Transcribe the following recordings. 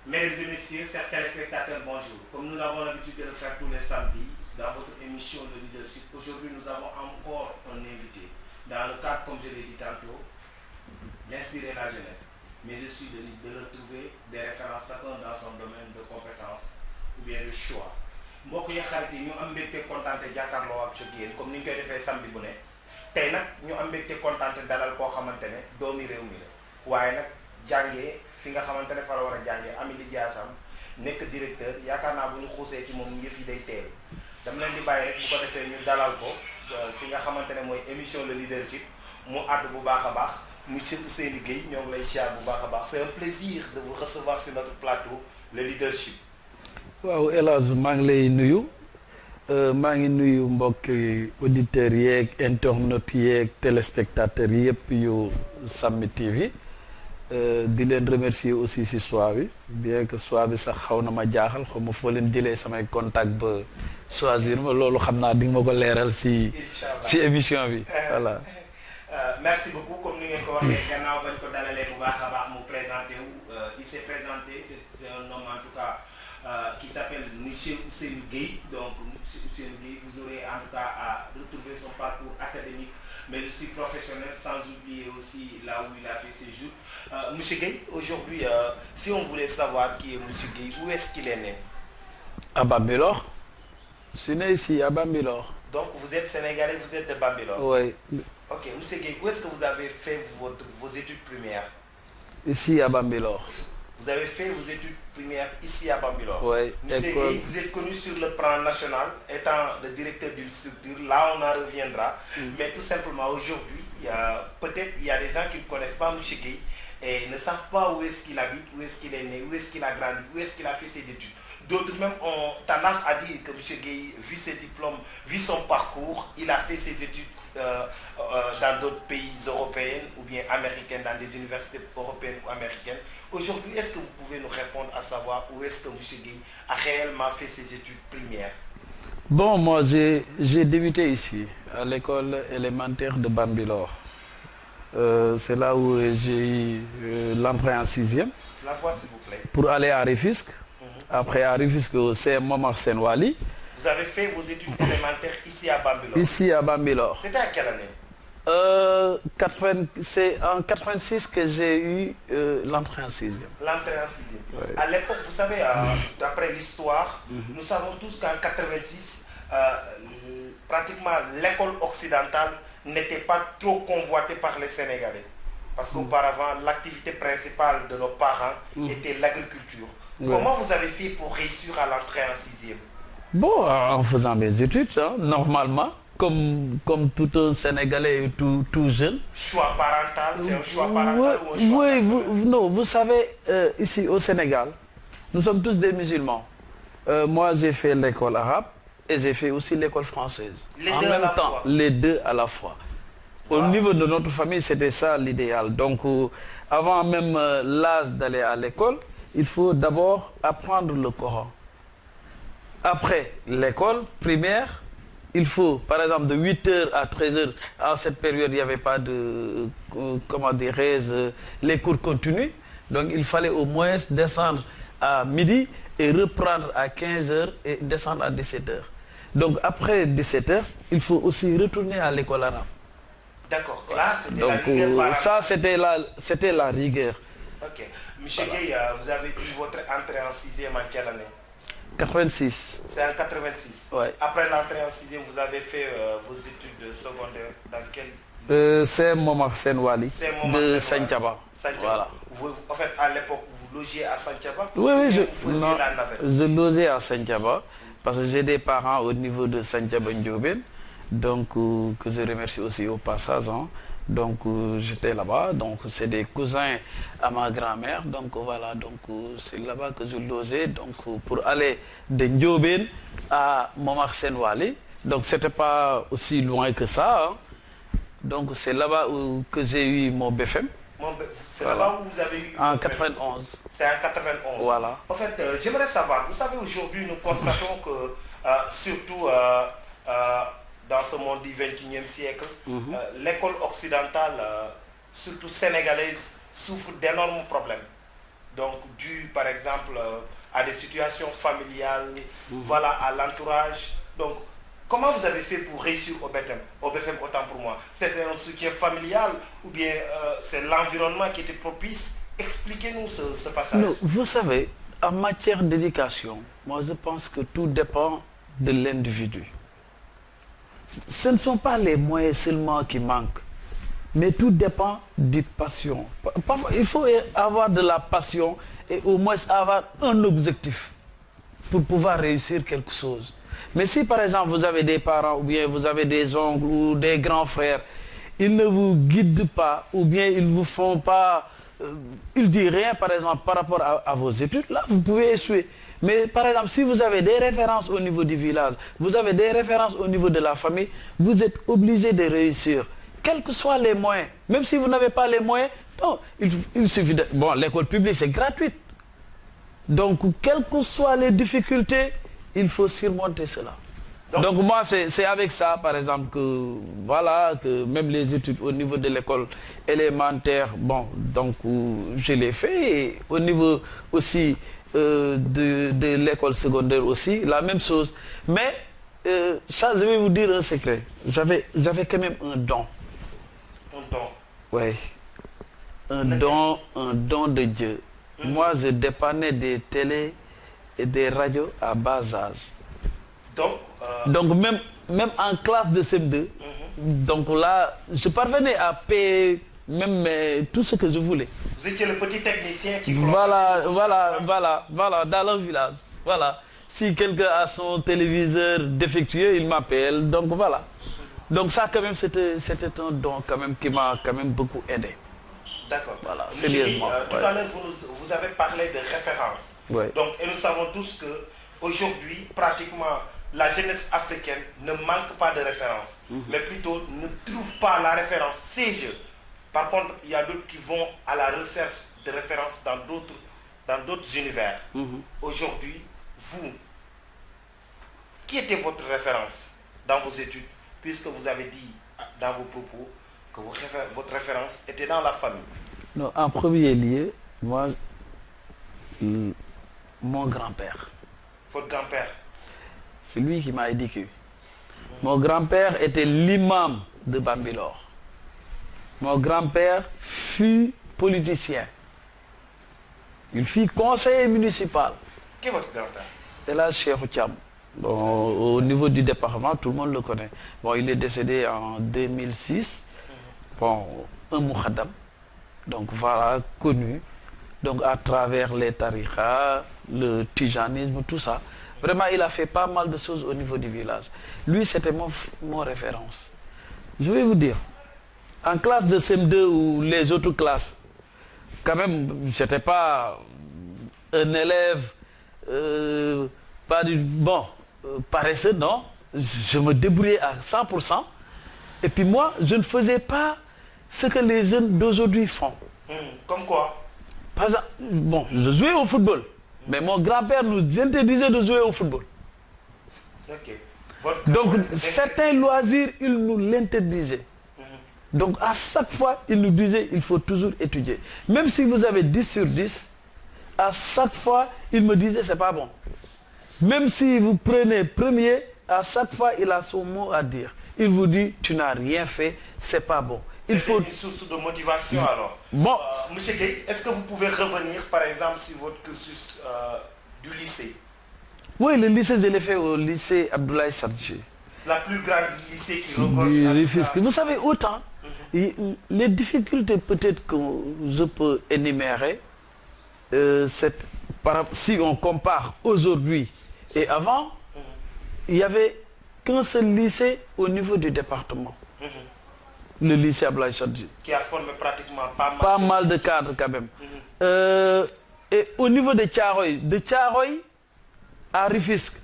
Mesdames et messieurs, chers téléspectateurs, bonjour. Comme nous l'avons l'habitude de le faire tous les samedis dans votre émission de leadership, aujourd'hui nous avons encore un invité. Dans le cadre, comme je l'ai dit tantôt, d'inspirer la jeunesse. Mais aussi de leur trouver des références chacun dans son domaine de compétences ou bien de choix. mbokk yi xarit yi ñu am mbégte kontaante jàkkaarloo ak ci yéen comme ni ñu koy defee samedi bu ne tey nag ñu am mbégte kontaante dalal koo xamante ne doomi réew mi la waaye nag jàngee fi nga xamante ne fa la war a jàngee ami li jaasam nekk directeur yaakaar naa bu ñu xuusee ci moom yëf yi day teel dama leen di bàyyi rek bu ko defee ñu dalal ko fi nga xamante ne mooy émission le leadership mu àddu bu baax a baax monsieur Ousseynou Gueye ñoo ngi lay siyaar bu baax a baax c'est un plaisir de vous recevoir sur notre plateau le leadership. waaw El Hadj maa ngi lay nuyu maa ngi nuyu mbokki auditeurs yeeg internautes yeeg téléspectateurs yëpp yu Samy TV di leen remercier aussi si choix bi bien que choix bi sax xaw na ma jaaxal xaw ma foo leen jëlee samay contact ba choisir ma loolu xam naa di nga ma ko leeral si émission bi voilà. Merci beaucoup comme ni ngeen ko waxee gannaaw bañ ko dalalee bu baax a baax mu présenté wu il s'est présenté c'est un homme en tout cas qui s'appelle monsieur Ousseynou Gueye. Donc monsieur Ousseynou Gueye, vous aurez en tout cas à retrouver son parcours académique mais aussi professionnel, sans oublier aussi là où il a fait ses jours. Monsieur Gueye, aujourd'hui si on voulait savoir qui est monsieur Gueye, où est-ce qu'il est né? À Bambilor. Je suis né ici à Bambilor. Donc vous êtes sénégalais, vous êtes de Bambilor? Oui. Ok, monsieur Gueye, où est-ce que vous avez fait vos études primaires? Ici à Bambilor. Vous avez fait vos études primaires ici à Bambilor. Oui. Monsieur Gueye, vous êtes connu sur le plan national, étant le directeur d'une structure, là on en reviendra. Mais tout simplement aujourd'hui, peut-être il y a des gens qui ne connaissent pas monsieur Gueye et ne savent pas où est-ce qu'il habite, où est-ce qu'il est né, où est-ce qu'il a grandi, où est-ce qu'il a fait ses études. D'autres même ont tendance à dire que monsieur Gueye, vu ses diplômes, vu son parcours, il a fait ses études dans d'autres pays européens ou bien américains, dans des universités européennes ou américaines. Aujourd'hui, est-ce que vous pouvez nous répondre à savoir où est-ce que M. Gueye a réellement fait ses études primaires? Bon, moi j'ai débuté ici, à l'école élémentaire de Bambilor. C'est là où j'ai eu l'entrée en 6e. La voix s'il vous plaît. Pour aller à Rufisque. Après à Rufisque, c'est Momar Senwali. Vous avez fait vos études élémentaires ici à Bambilor? Ici à Bambilor. C'était à quelle année? C'est en 86 que j'ai eu l'entrée en 6e. L'entrée en 6e. Ouais. À l'époque, vous savez, d'après l'histoire, nous savons tous qu'en 86, pratiquement l'école occidentale n'était pas trop convoitée par les Sénégalais. Parce qu'auparavant, l'activité principale de nos parents était l'agriculture. Ouais. Comment vous avez fait pour réussir à l'entrée en 6e? Bon, en faisant mes études, hein, normalement, comme tout un Sénégalais et tout jeune. Choix parental, c'est un choix parental ou un choix oui, vous savez, ici au Sénégal, nous sommes tous des musulmans. Moi, j'ai fait l'école arabe et j'ai fait aussi l'école française. En même temps, les deux à la fois. Au niveau de notre famille, c'était ça l'idéal. Donc, avant même l'âge d'aller à l'école, il faut d'abord apprendre le Coran. Après l'école primaire, il faut, par exemple, de 8h à 13h, à cette période, il n'y avait pas de, comment dirais-je, les cours continus. Donc, il fallait au moins descendre à midi et reprendre à 15h et descendre à 17h. Donc, après 17h, il faut aussi retourner à l'école arabe. D'accord. Là, c'était donc, la rigueur. Ça, c'était la rigueur. Ok. Monsieur Gueye, vous avez eu votre entrée en 6e en quelle année? 86. C'est en 86. Ouais. Après l'entrée en 6e, vous avez fait vos études secondaires dans quel? C'est Momar Senwali de Santhiaba. Voilà. En fait, à l'époque, vous logiez à Santhiaba? Oui, je logeais à Santhiaba parce que j'ai des parents au niveau de Santhiaba Ndiobène, donc que je remercie aussi au passage. Hein. Donc j'étais là-bas, donc c'est des cousins à ma grand-mère, donc voilà, donc c'est là-bas que je logeais, donc pour aller de Ndiobène à Momar Senwali, donc c'était pas aussi loin que ça, hein. Donc c'est là-bas que j'ai eu mon BFM. C'est là-bas où vous avez eu... En 91. C'est en 91. Voilà. En fait, j'aimerais savoir, vous savez, aujourd'hui nous constatons que surtout dans ce monde du XXIe siècle, l'école occidentale, surtout sénégalaise, souffre d'énormes problèmes. donc dû par exemple à des situations familiales, voilà, à l'entourage. Donc, comment vous avez fait pour réussir au BFM, autant pour moi? C'était un soutien familial ou bien c'est l'environnement qui était propice? Expliquez-nous ce passage. Non, vous savez, en matière d'éducation, moi je pense que tout dépend de l'individu. Ce ne sont pas les moyens seulement qui manquent, mais tout dépend du passion. Parfois, il faut avoir de la passion et au moins avoir un objectif pour pouvoir réussir quelque chose. Mais si par exemple vous avez des parents ou bien vous avez des oncles ou des grands frères, ils ne vous guident pas ou bien ils ne vous font pas, ils ne disent rien par exemple par rapport à vos études, là vous pouvez essuyer. Mais par exemple, si vous avez des références au niveau du village, vous avez des références au niveau de la famille, vous êtes obligé de réussir. Quels que soient les moyens, même si vous n'avez pas les moyens, non, il suffit de... Bon, l'école publique, c'est gratuite. Donc, quelles que soient les difficultés, il faut surmonter cela. Donc moi, c'est avec ça, par exemple, que voilà, que même les études au niveau de l'école élémentaire, bon, donc je l'ai fait. Et au niveau aussi de l'école secondaire aussi, la même chose. Mais ça, je vais vous dire un secret. J'avais quand même un don. Un don? Oui. Un don de Dieu. Moi, je dépannais des télés et des radios à bas âge. Donc même en classe de CM2, donc là, je parvenais à payer même tout ce que je voulais. Vous étiez le petit technicien qui... Voilà, dans le village. Voilà. Si quelqu'un a son téléviseur défectueux, il m'appelle. Donc voilà. Donc ça quand même, c'était un don quand même qui m'a quand même beaucoup aidé. D'accord. Voilà, sérieusement. Tout à l'heure, vous avez parlé de référence. Ouais. Donc, et nous savons tous que aujourd'hui, pratiquement, la jeunesse africaine ne manque pas de référence, mais plutôt ne trouve pas la référence ces jeux. Par contre, il y a d'autres qui vont à la recherche de références dans d'autres univers. Aujourd'hui, vous, qui était votre référence dans vos études, puisque vous avez dit dans vos propos que votre référence était dans la famille? Non, en premier lieu, moi, mon grand-père. Votre grand-père? C'est lui qui m'a éduqué. Mon grand-père était l'imam de Bambilor. Mon grand-père fut politicien. Il fut conseiller municipal. Qui est votre grand-père? C'est là, Cheikh Thiam. Bon, au niveau du département, tout le monde le connaît. Bon, il est décédé en 2006. Bon, un moukhadam. Donc voilà, connu. Donc à travers les tariqas, le tijanisme, tout ça. Vraiment, il a fait pas mal de choses au niveau du village. Lui, c'était mon référence. Je vais vous dire, en classe de CM2 ou les autres classes, quand même, je n'étais pas un élève, pas du... Bon, paresseux, non. Je me débrouillais à 100%. Et puis moi, je ne faisais pas ce que les jeunes d'aujourd'hui font. Comme quoi? Par exemple, bon, je jouais au football. Mais mon grand-père nous interdisait de jouer au football. Donc, certains loisirs, il nous l'interdisait. Donc, à chaque fois, il nous disait, il faut toujours étudier. Même si vous avez 10 sur 10, à chaque fois, il me disait, c'est pas bon. Même si vous prenez premier, à chaque fois, il a son mot à dire. Il vous dit, tu n'as rien fait, c'est pas bon. Il faut une source de motivation alors. Bon. Monsieur Gueye, est-ce que vous pouvez revenir par exemple sur votre cursus du lycée? Oui, le lycée, je l'ai fait au lycée Abdoulaye Sadji. La plus grande lycée qui regorge. Vous savez, autant, les difficultés peut-être que je peux énumérer, si on compare aujourd'hui et avant, il n'y avait qu'un seul lycée au niveau du département. Le lycée Abdoulaye Sadji. Qui a formé pratiquement pas mal de cadres quand même. Et au niveau de Thiaroye à Rufisque,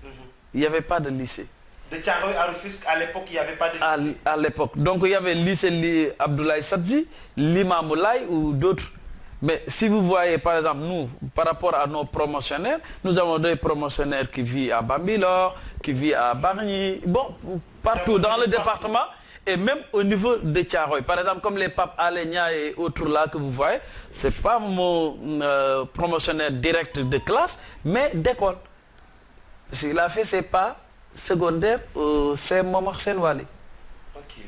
il n'y avait pas de lycée. De Thiaroye à Rufisque, à l'époque, il n'y avait pas de lycée. À l'époque. Donc il y avait le lycée Abdoulaye Sadji, l'Imamoulaye ou d'autres. Mais si vous voyez par exemple nous, par rapport à nos promotionnaires, nous avons des promotionnaires qui vivent à Bambilor, qui vivent à Bargny, bon, partout dans le département. Et même au niveau de Thiaroye, par exemple, comme les Pape Alenia et autres là que vous voyez, c'est pas mon promotionnaire direct de classe, mais d'école. Il a fait ses pas secondaires au CM Marcel Wali.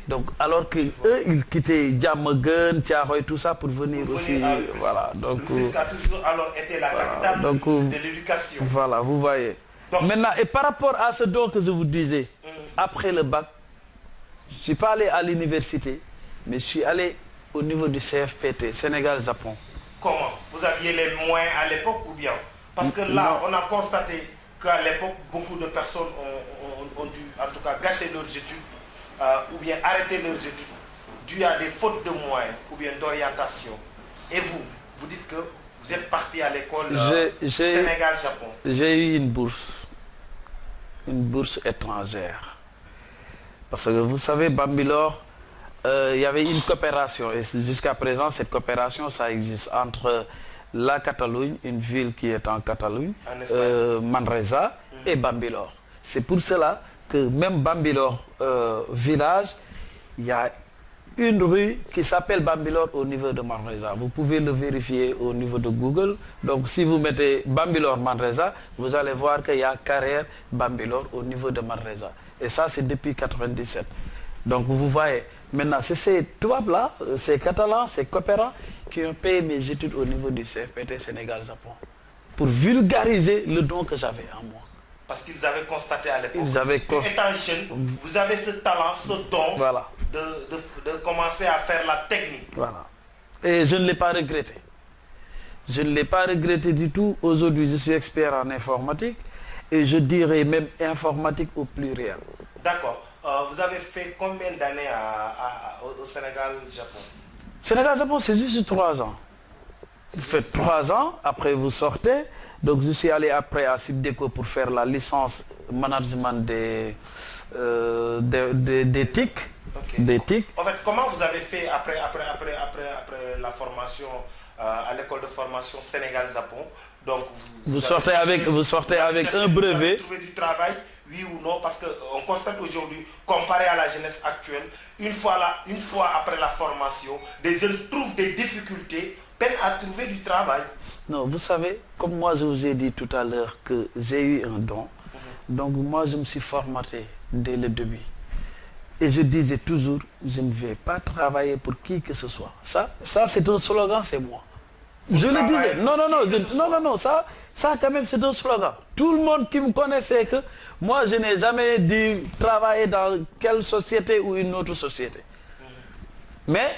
Donc, alors que eux, ils quittaient Diamaguène, Thiaroye, tout ça pour venir aussi. Voilà. Donc, Rufisque a toujours alors été la capitale de l'éducation. Voilà, vous voyez. Donc, maintenant, et par rapport à ce don que je vous disais, après le bac, je ne suis pas allé à l'université, mais je suis allé au niveau du CFPT, Sénégal-Japon. Comment? Vous aviez les moyens à l'époque ou bien? Parce que là, on a constaté qu'à l'époque, beaucoup de personnes ont dû, en tout cas, gâcher leurs études ou bien arrêter leurs études dû à des fautes de moyens ou bien d'orientation. Et vous dites que vous êtes parti à l'école Sénégal-Japon. J'ai eu une bourse étrangère. Parce que vous savez, Bambilor, il y avait une coopération. Et jusqu'à présent, cette coopération, ça existe entre la Catalogne, une ville qui est en Catalogne, Manresa, et Bambilor. C'est pour cela que même Bambilor village, il y a une rue qui s'appelle Bambilor au niveau de Manresa. Vous pouvez le vérifier au niveau de Google. Donc si vous mettez Bambilor Manresa, vous allez voir qu'il y a carrière Bambilor au niveau de Manresa. Et ça, c'est depuis 1997. Donc vous voyez, maintenant, c'est ces toits-là, ces Catalans, ces coopérants qui ont payé mes études au niveau du CFPT Sénégal-Japon. Pour vulgariser le don que j'avais en moi. Parce qu'ils avaient constaté à l'époque, étant jeune, vous avez ce talent, ce don voilà. de commencer à faire la technique. Voilà. Et je ne l'ai pas regretté. Je ne l'ai pas regretté du tout. Aujourd'hui, je suis expert en informatique et je dirais même informatique au pluriel. D'accord. Vous avez fait combien d'années au Sénégal-Japon? Sénégal-Japon, c'est juste 3 ans. Vous faites 3 ans, après vous sortez. Donc je suis allé après à Sibdeco pour faire la licence management des TIC. Des TIC. En fait, comment vous avez fait après la formation à l'école de formation Sénégal-Japon? Donc vous sortez avec un brevet. Vous trouver du travail, oui ou non? Parce qu'on constate aujourd'hui, comparé à la jeunesse actuelle, une fois après la formation, des jeunes trouvent des difficultés, peinent à trouver du travail. Non, vous savez, comme moi je vous ai dit tout à l'heure que j'ai eu un don, donc moi je me suis formaté dès le début. Et je disais toujours, je ne vais pas travailler pour qui que ce soit. Ça c'est un slogan, c'est moi. Je le disais. Non, ça quand même c'est un slogan. Tout le monde qui me connaît sait que moi je n'ai jamais dit travailler dans quelle société ou une autre société. Mais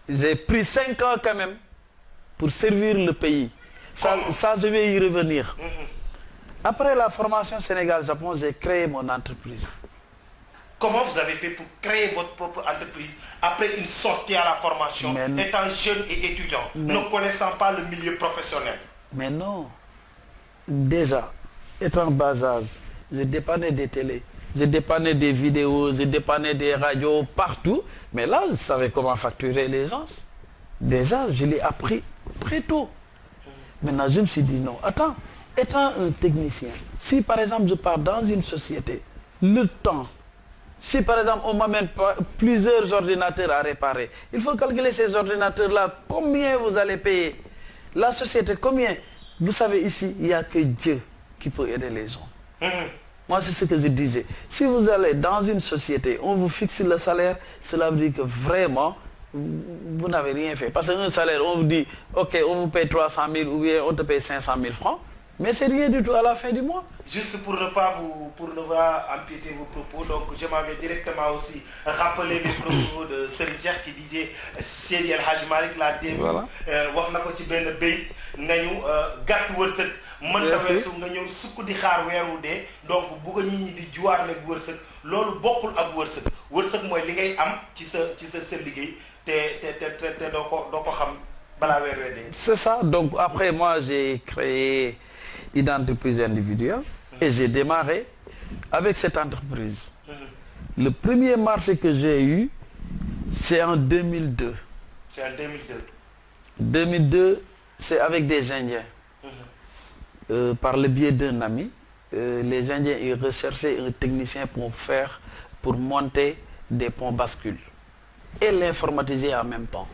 j'ai pris 5 ans quand même pour servir le pays. Ça, je vais y revenir. Après la formation Sénégal-Japon, j'ai créé mon entreprise. Comment vous avez fait pour créer votre propre entreprise après une sortie à la formation, étant jeune et étudiant, ne connaissant pas le milieu professionnel? Mais non. Déjà, étant bas âge, je dépannais des télés, je dépannais des vidéos, je dépannais des radios, partout. Mais là, je savais comment facturer les gens. Déjà, je l'ai appris très tôt. Maintenant, je me suis dit non. Attends, étant un technicien, si par exemple je pars dans une société, le temps, si par exemple on m'amène plusieurs ordinateurs à réparer, il faut calculer ces ordinateurs-là, combien vous allez payer. La société, combien? Vous savez ici, il n'y a que Dieu qui peut aider les gens. Moi, c'est ce que je disais. Si vous allez dans une société, on vous fixe le salaire, cela veut dire que vraiment, vous n'avez rien fait. Parce qu'un salaire, on vous dit, ok, on vous paye 300 000 ou bien on te paye 500 000 francs, mais c'est rien du tout à la fin du mois. Juste pour ne pas empiéter vos propos, donc je m'avais directement aussi rappelé les propos de Serigne qui disait Seydi El Hadji Malick l'a démb wax na ko ci benn béy nañu gàtt wërsëg mënta weesu nga ñëw sukk di xaar weeru dee. Donc bu ko nit ñi di juwaarle wërsëg loolu bokkul ak wërsëg. Wërsëg mooy li ngay am ci sa liggéey te doo ko xam balaa weer wee dee. C'est ça. Donc après moi j'ai créé une entreprise individuelle et j'ai démarré avec cette entreprise. Le premier marché que j'ai eu, c'est en 2002. C'est en 2002. 2002, c'est avec des Indiens. Par le biais d'un ami, les Indiens ils recherchaient un technicien pour monter des ponts bascules. et l'informatiser en même temps.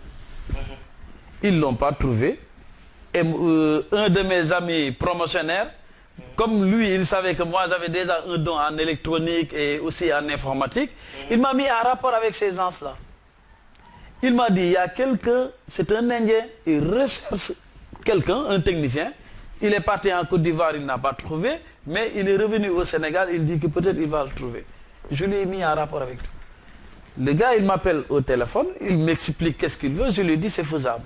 Ils ne l'ont pas trouvé. Et un de mes amis promotionnaires, comme lui, il savait que moi j'avais déjà un don en électronique et aussi en informatique, il m'a mis en rapport avec ces gens-là. Il m'a dit, il y a quelqu'un, c'est un Indien, il recherche quelqu'un, un technicien. Il est parti en Côte d'Ivoire, il n'a pas trouvé, mais il est revenu au Sénégal, il dit que peut-être il va le trouver. Je lui ai mis en rapport avec lui. Le gars, il m'appelle au téléphone, il m'explique qu'est-ce qu'il veut, je lui dis c'est faisable.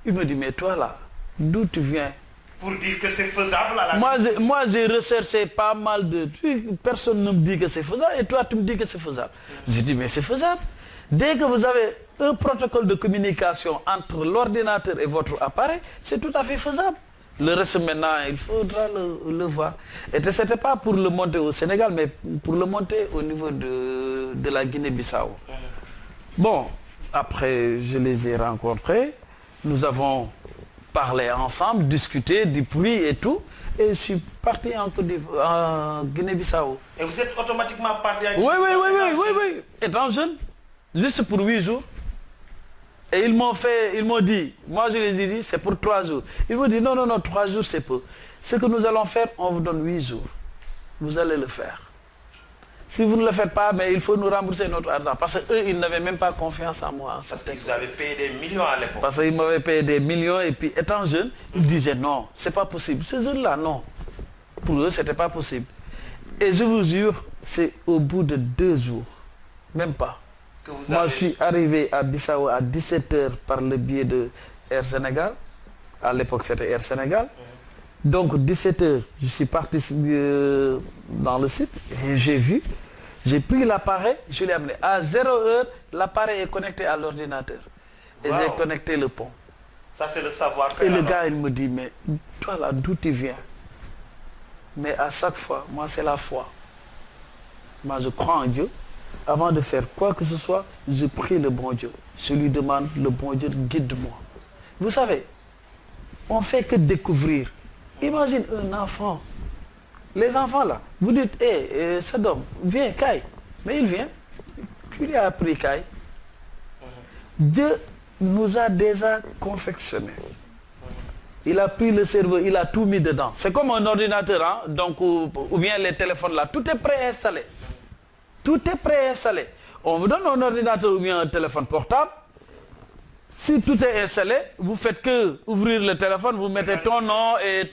Il me dit, mais toi là, d'où tu viens? Pour dire que c'est faisable à la Moi, j'ai recherché pas mal de trucs, personne ne me dit que c'est faisable, et toi, tu me dis que c'est faisable. J'ai dit, mais c'est faisable. Dès que vous avez un protocole de communication entre l'ordinateur et votre appareil, c'est tout à fait faisable. Le reste maintenant, il faudra le voir. Et ce n'était pas pour le monter au Sénégal, mais pour le monter au niveau de la Guinée-Bissau. Bon, après, je les ai rencontrés. Nous avons parlé ensemble, discuté du prix et tout. Et je suis parti en Guinée-Bissau. Et vous êtes automatiquement parti en Guinée-Bissau? Oui. Étant jeune, juste pour 8 jours. Et ils m'ont dit, moi je les ai dit, c'est pour 3 jours. Ils m'ont dit, non, 3 jours c'est peu. Ce que nous allons faire, on vous donne 8 jours. Vous allez le faire. Si vous ne le faites pas, mais il faut nous rembourser notre argent. Parce qu'eux, ils n'avaient même pas confiance en moi. Parce que vous avez payé des millions à l'époque. Parce qu'ils m'avaient payé des millions et puis étant jeune, ils disaient non, c'est pas possible. Ces jeunes-là, non. Pour eux, c'était pas possible. Et je vous jure, c'est au bout de 2 jours, même pas. Moi, je suis arrivé à Bissau à 17h par le biais de Air Sénégal. À l'époque, c'était Air Sénégal. Donc, 17h, je suis parti dans le site et j'ai vu. J'ai pris l'appareil, je l'ai amené. À 0h, l'appareil est connecté à l'ordinateur. Et j'ai connecté le pont. Ça, c'est le savoir-faire. Et le gars, il me dit, mais toi là, d'où tu viens? Mais à chaque fois, moi, c'est la foi. Moi, je crois en Dieu. Avant de faire quoi que ce soit, je prie le bon Dieu. Je lui demande, le bon Dieu, guide-moi. Vous savez, on ne fait que découvrir. Imagine un enfant. Les enfants là, vous dites, hé, Sadom, viens, Kai. Mais il vient. Qui lui a appris Kai? Dieu nous a déjà confectionné. Il a pris le cerveau, il a tout mis dedans. C'est comme un ordinateur, hein? Donc, ou bien les téléphones là, tout est préinstallé. Tout est préinstallé. On vous donne un ordinateur ou bien un téléphone portable. Si tout est installé, vous faites que ouvrir le téléphone, vous mettez ton nom et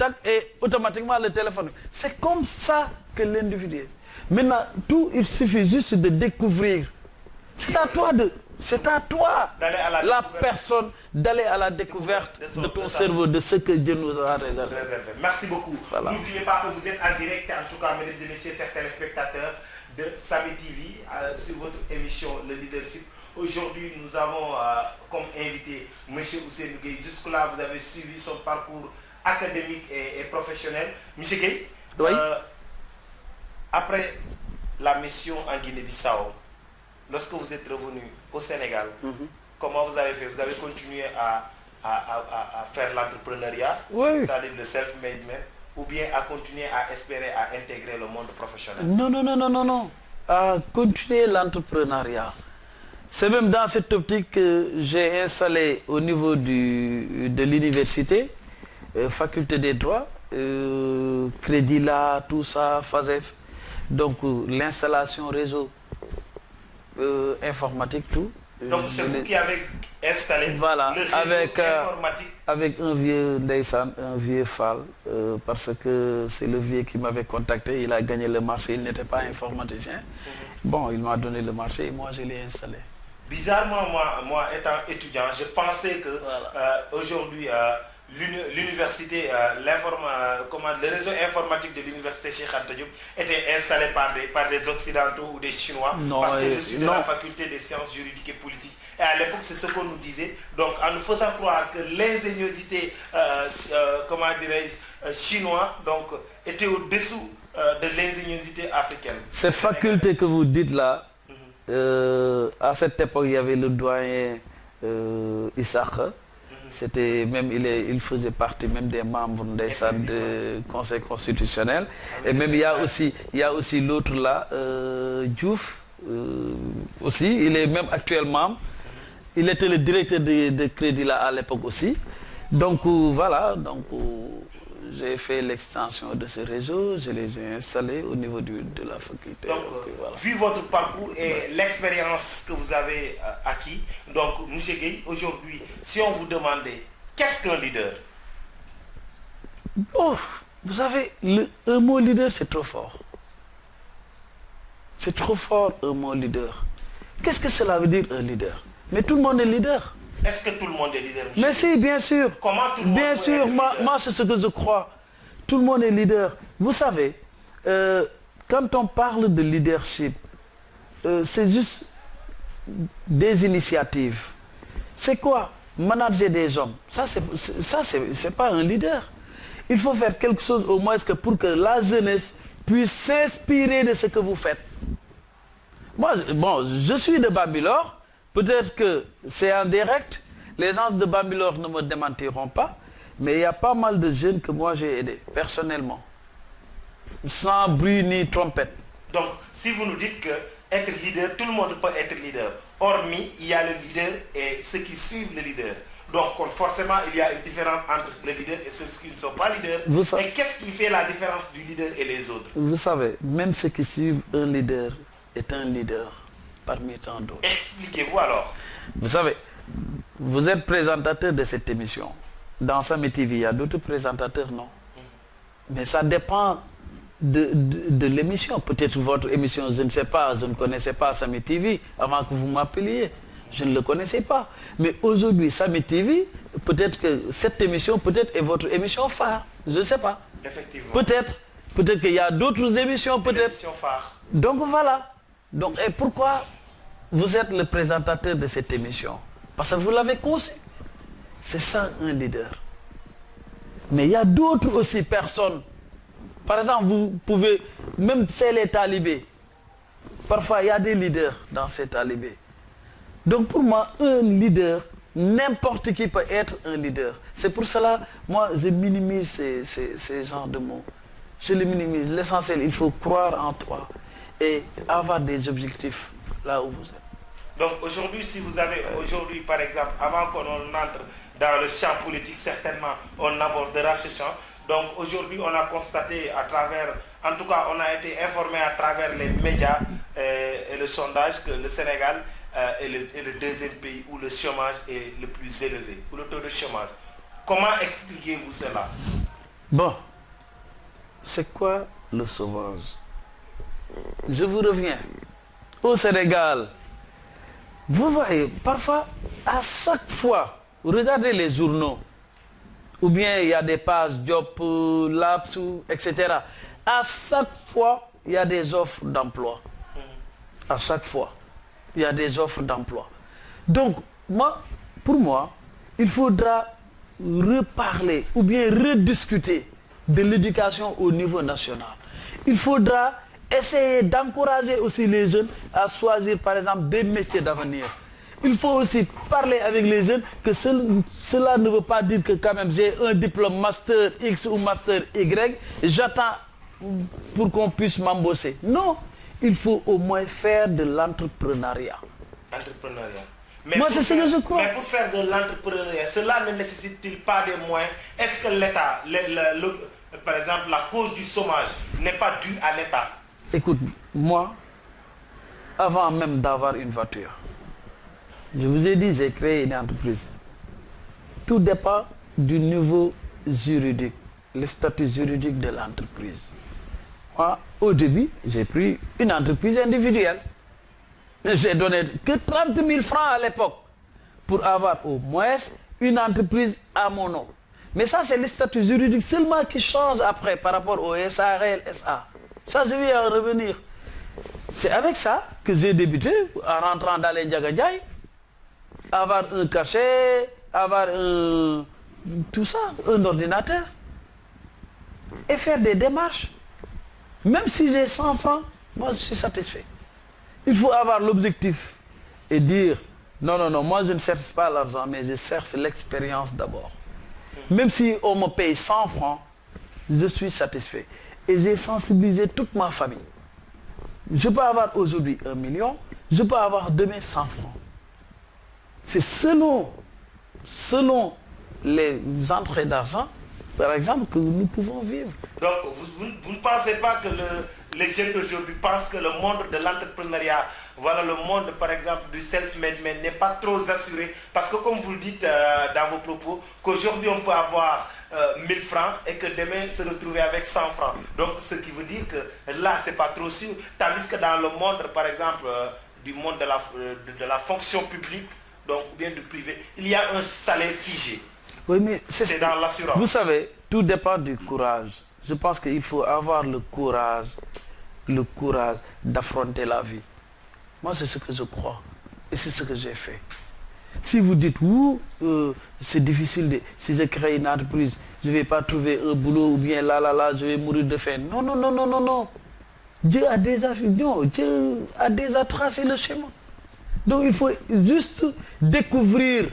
automatiquement le téléphone. C'est comme ça que l'individu est. Maintenant, tout, il suffit juste de découvrir. C'est à toi la personne, d'aller à la découverte de ton cerveau, de ce que Dieu nous a réservé. Merci beaucoup. Voilà. N'oubliez pas que vous êtes en direct, en tout cas, mesdames et messieurs, chers téléspectateurs de Samy TV, sur votre émission Le Leadership. Aujourd'hui, nous avons comme invité M. Ousseynou Gueye. Jusque-là, vous avez suivi son parcours académique et professionnel. M. Gueye, oui. Après la mission en Guinée-Bissau, lorsque vous êtes revenu au Sénégal, comment vous avez fait? Vous avez continué à faire l'entrepreneuriat, c'est-à-dire le self-made man, ou bien à continuer à espérer à intégrer le monde professionnel? Non. À continuer l'entrepreneuriat. C'est même dans cette optique que j'ai installé au niveau de l'université, faculté des droits, crédit là, tout ça, FASEF. Donc l'installation réseau informatique, tout. Donc c'est vous qui avez installé le réseau informatique avec un vieux Ndeysan, un vieux Fall, parce que c'est le vieux qui m'avait contacté, il a gagné le marché, il n'était pas informaticien. Bon, il m'a donné le marché et moi je l'ai installé. Bizarrement, moi étant étudiant, je pensais que aujourd'hui l'université, le réseau informatique de l'université Cheikh Anta Diop était installé par des Occidentaux ou des Chinois, parce que je suis de la faculté des sciences juridiques et politiques. Et à l'époque, c'est ce qu'on nous disait. Donc, en nous faisant croire que l'ingéniosité, chinois, donc, était au-dessous de l'ingéniosité africaine. Cette faculté que vous dites là, à cette époque, il y avait le doyen Issakha. C'était même, il faisait partie même des membres du Conseil constitutionnel. Et même il y a aussi l'autre là, Diouf, aussi, il est même actuellement membre. Il était le directeur de crédit là à l'époque aussi. Donc voilà, donc j'ai fait l'extension de ce réseau, je les ai installés au niveau de la faculté. Donc, voilà. Vu votre parcours et l'expérience que vous avez acquis, donc M. Gueye, aujourd'hui, si on vous demandait qu'est-ce qu'un leader? Oh, vous savez, un mot leader, c'est trop fort. C'est trop fort, un mot leader. Qu'est-ce que cela veut dire, un leader? Mais tout le monde est leader. Est-ce que tout le monde est leader, M. Mais si, bien sûr. Comment tout le monde bien peut sûr, être leader? moi c'est ce que je crois. Tout le monde est leader. Vous savez, quand on parle de leadership, c'est juste des initiatives. C'est quoi? Manager des hommes. Ça, c'est pas un leader. Il faut faire quelque chose au moins pour que la jeunesse puisse s'inspirer de ce que vous faites. Moi, bon, je suis de Bambilor. Peut-être que c'est en direct. Les gens de Bambilor ne me démentiront pas. Mais il y a pas mal de jeunes que moi j'ai aidés, personnellement. Sans bruit ni trompette. Donc, si vous nous dites que être leader, tout le monde peut être leader. Hormis, il y a le leader et ceux qui suivent le leader. Donc, forcément, il y a une différence entre le leader et ceux qui ne sont pas leaders. Et qu'est-ce qui fait la différence du leader et les autres? Vous savez, même ceux qui suivent un leader est un leader parmi tant d'autres. Expliquez-vous alors. Vous savez, vous êtes présentateur de cette émission. Dans Samy TV, il y a d'autres présentateurs, non? Mais ça dépend de l'émission. Peut-être votre émission, je ne sais pas, je ne connaissais pas Samy TV avant que vous m'appeliez. Je ne le connaissais pas. Mais aujourd'hui, Samy TV, peut-être que cette émission, peut-être est votre émission phare. Je ne sais pas. Effectivement. Peut-être. Peut-être qu'il y a d'autres émissions, peut-être. Émission phare. Donc voilà. Donc, et pourquoi vous êtes le présentateur de cette émission? Parce que vous l'avez conçu. C'est ça un leader. Mais il y a d'autres aussi personnes. Par exemple, vous pouvez, même c'est les talibés. Parfois, il y a des leaders dans ces talibés. Donc pour moi, un leader, n'importe qui peut être un leader. C'est pour cela, moi, je minimise ces genres de mots. Je les minimise. L'essentiel, il faut croire en toi et avoir des objectifs là où vous êtes. Donc aujourd'hui, si vous avez, aujourd'hui par exemple, avant qu'on entre dans le champ politique, certainement, on abordera ce champ. Donc aujourd'hui, on a constaté à travers, en tout cas, on a été informé à travers les médias et le sondage que le Sénégal est le deuxième pays où le chômage est le plus élevé, où le taux de chômage. Comment expliquez-vous cela? Bon, c'est quoi le chômage? Je vous reviens. Au Sénégal, vous voyez, parfois, à chaque fois, regardez les journaux, ou bien il y a des pages Job, Labs, etc. À chaque fois, il y a des offres d'emploi. À chaque fois, il y a des offres d'emploi. Donc, pour moi, il faudra reparler ou bien rediscuter de l'éducation au niveau national. Il faudra essayer d'encourager aussi les jeunes à choisir, par exemple, des métiers d'avenir. Il faut aussi parler avec les jeunes que cela ne veut pas dire que quand même j'ai un diplôme master X ou master Y, j'attends pour qu'on puisse m'embaucher. Non, il faut au moins faire de l'entrepreneuriat. Entrepreneuriat. Moi, c'est ce que je crois. Mais pour faire de l'entrepreneuriat, cela ne nécessite-t-il pas des moyens? Est-ce que l'État, par exemple, la cause du chômage n'est pas due à l'État? Écoute, moi, avant même d'avoir une voiture, je vous ai dit, j'ai créé une entreprise. Tout dépend du niveau juridique, le statut juridique de l'entreprise. Moi, au début, j'ai pris une entreprise individuelle. J'ai donné que 30 000 francs à l'époque pour avoir au moins une entreprise à mon nom. Mais ça, c'est le statut juridique seulement qui change après par rapport au SARL, SA. Ça, je vais en revenir. C'est avec ça que j'ai débuté en rentrant dans les Ndiagadjaï. Avoir un cachet, avoir tout ça, un ordinateur. Et faire des démarches. Même si j'ai 100 francs, moi je suis satisfait. Il faut avoir l'objectif et dire, non, non, non, moi je ne cherche pas l'argent, mais je cherche l'expérience d'abord. Même si on me paye 100 francs, je suis satisfait. Et j'ai sensibilisé toute ma famille. Je peux avoir aujourd'hui 1 million, je peux avoir demain 100 francs. C'est selon les entrées d'argent, par exemple, que nous pouvons vivre. Donc, vous ne pensez pas que les jeunes d'aujourd'hui pensent que le monde de l'entrepreneuriat, voilà, le monde, par exemple, du self-made man n'est pas trop assuré? Parce que, comme vous le dites dans vos propos, qu'aujourd'hui, on peut avoir 1000 francs et que demain, se retrouver avec 100 francs. Donc, ce qui veut dire que là, c'est pas trop sûr. Tandis que dans le monde, par exemple, du monde de la fonction publique, donc bien du privé, il y a un salaire figé. Oui, mais c'est dans l'assurance. Vous savez, tout dépend du courage. Je pense qu'il faut avoir le courage d'affronter la vie. Moi, c'est ce que je crois. Et c'est ce que j'ai fait. Si vous dites, c'est difficile, si je crée une entreprise, je ne vais pas trouver un boulot, ou bien là, je vais mourir de faim. Non, non, non, non, non, non. Dieu a déjà tracé le chemin. Donc, il faut juste découvrir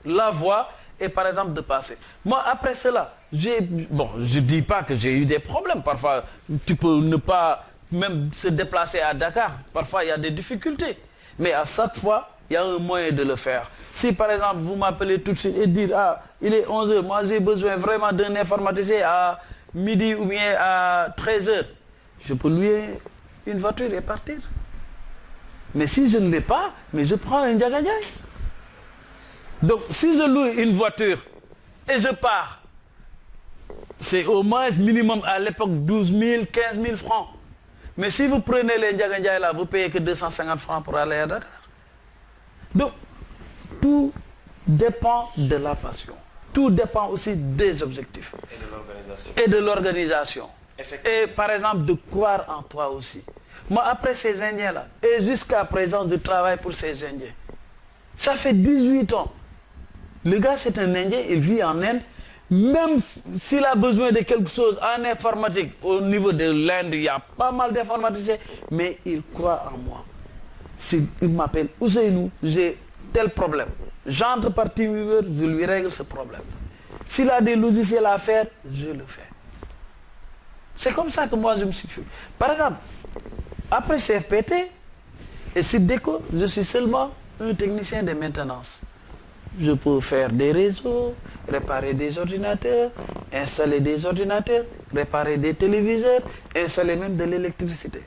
la voie et, par exemple, de passer. Moi, après cela, je ne dis pas que j'ai eu des problèmes. Parfois, tu peux ne pas même se déplacer à Dakar. Parfois, il y a des difficultés. Mais à chaque fois, il y a un moyen de le faire. Si, par exemple, vous m'appelez tout de suite et dites, il est 11h, moi, j'ai besoin vraiment d'un informaticien à midi ou bien à 13h, je peux louer une voiture et partir. Mais si je ne l'ai pas, mais je prends un Ndiaga Ndiaye. Donc, si je loue une voiture et je pars, c'est au moins minimum à l'époque 12 000, 15 000 francs. Mais si vous prenez les Ndiaga Ndiaye là, vous payez que 250 francs pour aller à Dakar. Donc, tout dépend de la passion. Tout dépend aussi des objectifs. Et de l'organisation. Et par exemple, de croire en toi aussi. Moi, après ces Indiens-là, et jusqu'à présent, je travaille pour ces Indiens. Ça fait 18 ans. Le gars, c'est un Indien, il vit en Inde. Même s'il a besoin de quelque chose en informatique, au niveau de l'Inde, il y a pas mal d'informaticiens, mais il croit en moi. Il m'appelle Ousseynou, j'ai tel problème. J'entre par TeamViewer, je lui règle ce problème. S'il a des logiciels à faire, je le fais. C'est comme ça que moi je me suis fait. Par exemple, après CFPT et Siddeco, je suis seulement un technicien de maintenance. Je peux faire des réseaux, réparer des ordinateurs, installer des ordinateurs, réparer des téléviseurs, installer même de l'électricité.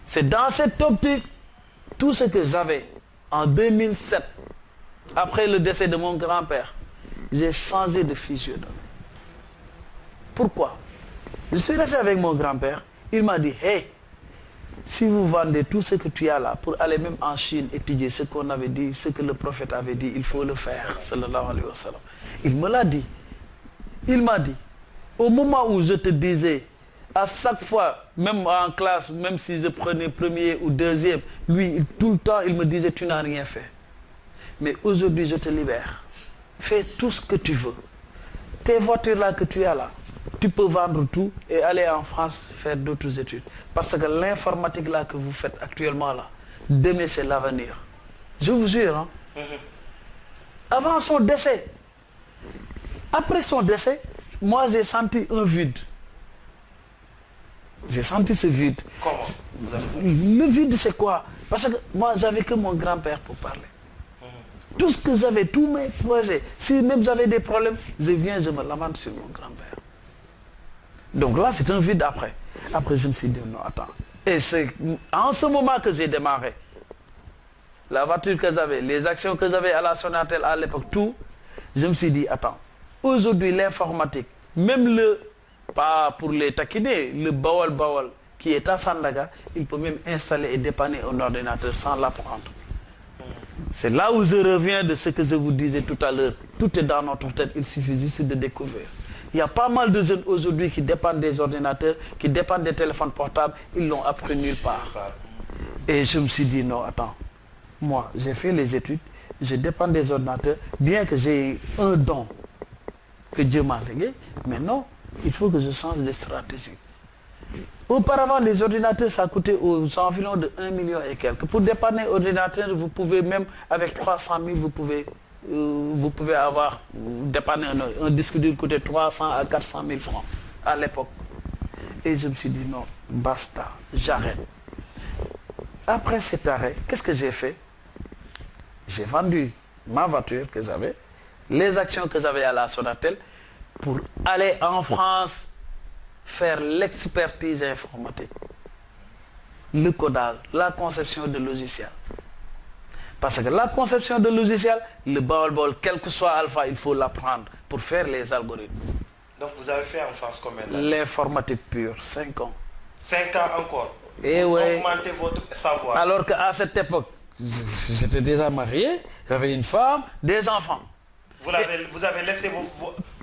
C'est dans cette optique, tout ce que j'avais en 2007, après le décès de mon grand-père, j'ai changé de physionomie. Pourquoi? Je suis resté avec mon grand-père, il m'a dit, hey, si vous vendez tout ce que tu as là, pour aller même en Chine étudier ce qu'on avait dit, ce que le prophète avait dit, il faut le faire, sallallahu alayhi wa sallam. Il me l'a dit. Il m'a dit, au moment où je te disais, à chaque fois, même en classe, même si je prenais premier ou deuxième, lui, tout le temps, il me disait, tu n'as rien fait. Mais aujourd'hui, je te libère. Fais tout ce que tu veux. Tes voitures là que tu as là, tu peux vendre tout et aller en France faire d'autres études. Parce que l'informatique là que vous faites actuellement là, demain c'est l'avenir. Je vous jure. Hein? Avant son décès, après son décès, moi j'ai senti un vide. J'ai senti ce vide. Comment? Le vide c'est quoi? Parce que moi j'avais que mon grand-père pour parler. Tout ce que j'avais, tous mes projets, si même j'avais des problèmes, je viens, je me lamente sur mon grand-père. Donc là, c'est un vide après. Après, je me suis dit, non, attends. Et c'est en ce moment que j'ai démarré. La voiture que j'avais, les actions que j'avais à la Sonatel à l'époque, tout, je me suis dit, attends, aujourd'hui, l'informatique, même pas pour les taquiner, le Bawal qui est à Sandaga, il peut même installer et dépanner un ordinateur sans l'apprendre. C'est là où je reviens de ce que je vous disais tout à l'heure. Tout est dans notre tête, il suffit juste de découvrir. Il y a pas mal de jeunes aujourd'hui qui dépendent des ordinateurs, qui dépendent des téléphones portables, ils l'ont appris nulle part. Et je me suis dit, non, attends, moi, j'ai fait les études, je dépends des ordinateurs, bien que j'ai un don que Dieu m'a légué, mais non, il faut que je change de stratégie. Auparavant, les ordinateurs, ça coûtait aux environs de 1 million et quelques. Pour dépanner un ordinateur, vous pouvez même, avec 300 000, vous pouvez avoir dépanné un disque dur qui coûtait 300 à 400 000 francs à l'époque. Et je me suis dit, non, basta, j'arrête. Après cet arrêt, qu'est-ce que j'ai fait? j'ai vendu ma voiture que j'avais, les actions que j'avais à la Sonatel, pour aller en France faire l'expertise informatique, le codage, la conception de logiciels. Parce que la conception de logiciels, le Baol, quel que soit Alpha, il faut l'apprendre pour faire les algorithmes. Donc vous avez fait en France combien d'années? L'informatique pure, 5 ans. 5 ans encore. Et pour ouais. augmenter votre savoir. Alors qu'à cette époque, j'étais déjà marié, j'avais une femme, des enfants. Vous avez laissé vos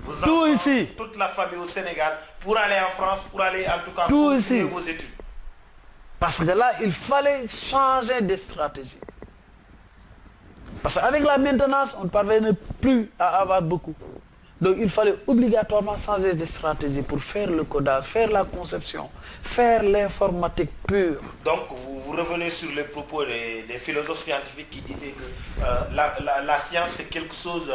tout enfants, ici, toute la famille au Sénégal pour aller en France, pour aller en tout cas tout continuer ici. vos études. Parce que là, il fallait changer de stratégie. Parce qu'avec la maintenance, on ne parvenait plus à avoir beaucoup. Donc il fallait obligatoirement changer de stratégie pour faire le codage, faire la conception, faire l'informatique pure. Donc vous revenez sur les propos des philosophes scientifiques qui disaient que la science c'est quelque chose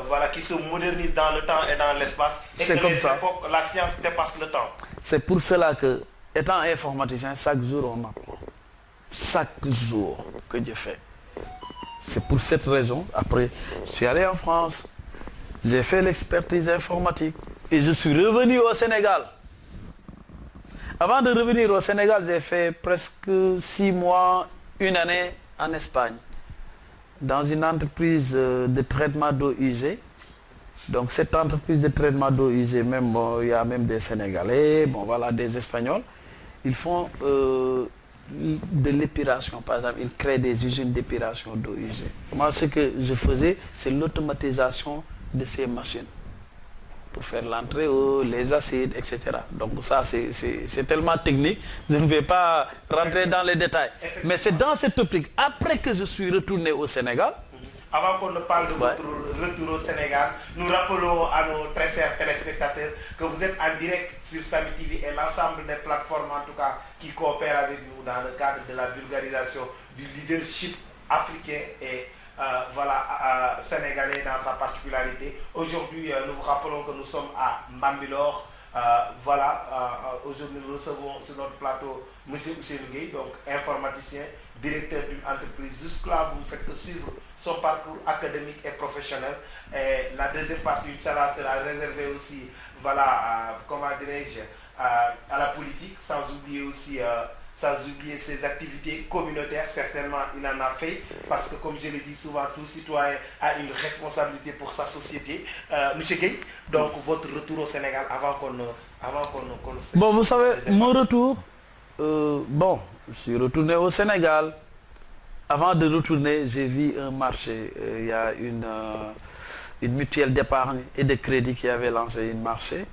voilà, qui se modernise dans le temps et dans l'espace. C'est comme ça. Époques, la science dépasse le temps. C'est pour cela que, étant informaticien, chaque jour on apprend. Chaque jour que Dieu fait. C'est pour cette raison, après, je suis allé en France, j'ai fait l'expertise informatique et je suis revenu au Sénégal. Avant de revenir au Sénégal, j'ai fait presque 6 mois, 1 année en Espagne, dans une entreprise de traitement d'eau usée. Donc cette entreprise de traitement d'eau usée, même, bon, il y a même des Sénégalais, bon, voilà, des Espagnols. Ils font de l'épuration, par exemple, ils créent des usines d'épuration d'eau usée. Moi, ce que je faisais, c'est l'automatisation de ces machines pour faire l'entrée, les acides, etc. Donc ça, c'est tellement technique, je ne vais pas rentrer dans les détails. Mais c'est dans cette optique, après que je suis retourné au Sénégal. Avant qu'on ne parle de votre retour au Sénégal, nous rappelons à nos très chers téléspectateurs que vous êtes en direct sur Samy TV et l'ensemble des plateformes en tout cas qui coopèrent avec nous dans le cadre de la vulgarisation du leadership africain et voilà, sénégalais dans sa particularité. Aujourd'hui, nous vous rappelons que nous sommes à Bambilor. Aujourd'hui, nous recevons sur notre plateau M. Ousseynou Gueye, donc informaticien, directeur d'une entreprise. Jusque-là, vous ne faites que suivre son parcours académique et professionnel. Et la deuxième partie, Inch'Allah, sera réservée aussi, voilà, comment dirais-je, à la politique, sans oublier aussi ses activités communautaires. Certainement, il en a fait, parce que comme je le dis souvent, tout citoyen a une responsabilité pour sa société. Monsieur Gueye, donc votre retour au Sénégal avant qu'on ne... Bon, vous savez, mon retour, bon, je suis retourné au Sénégal. Avant de retourner, j'ai vu un marché. Il y a une mutuelle d'épargne et de crédit qui avait lancé un marché.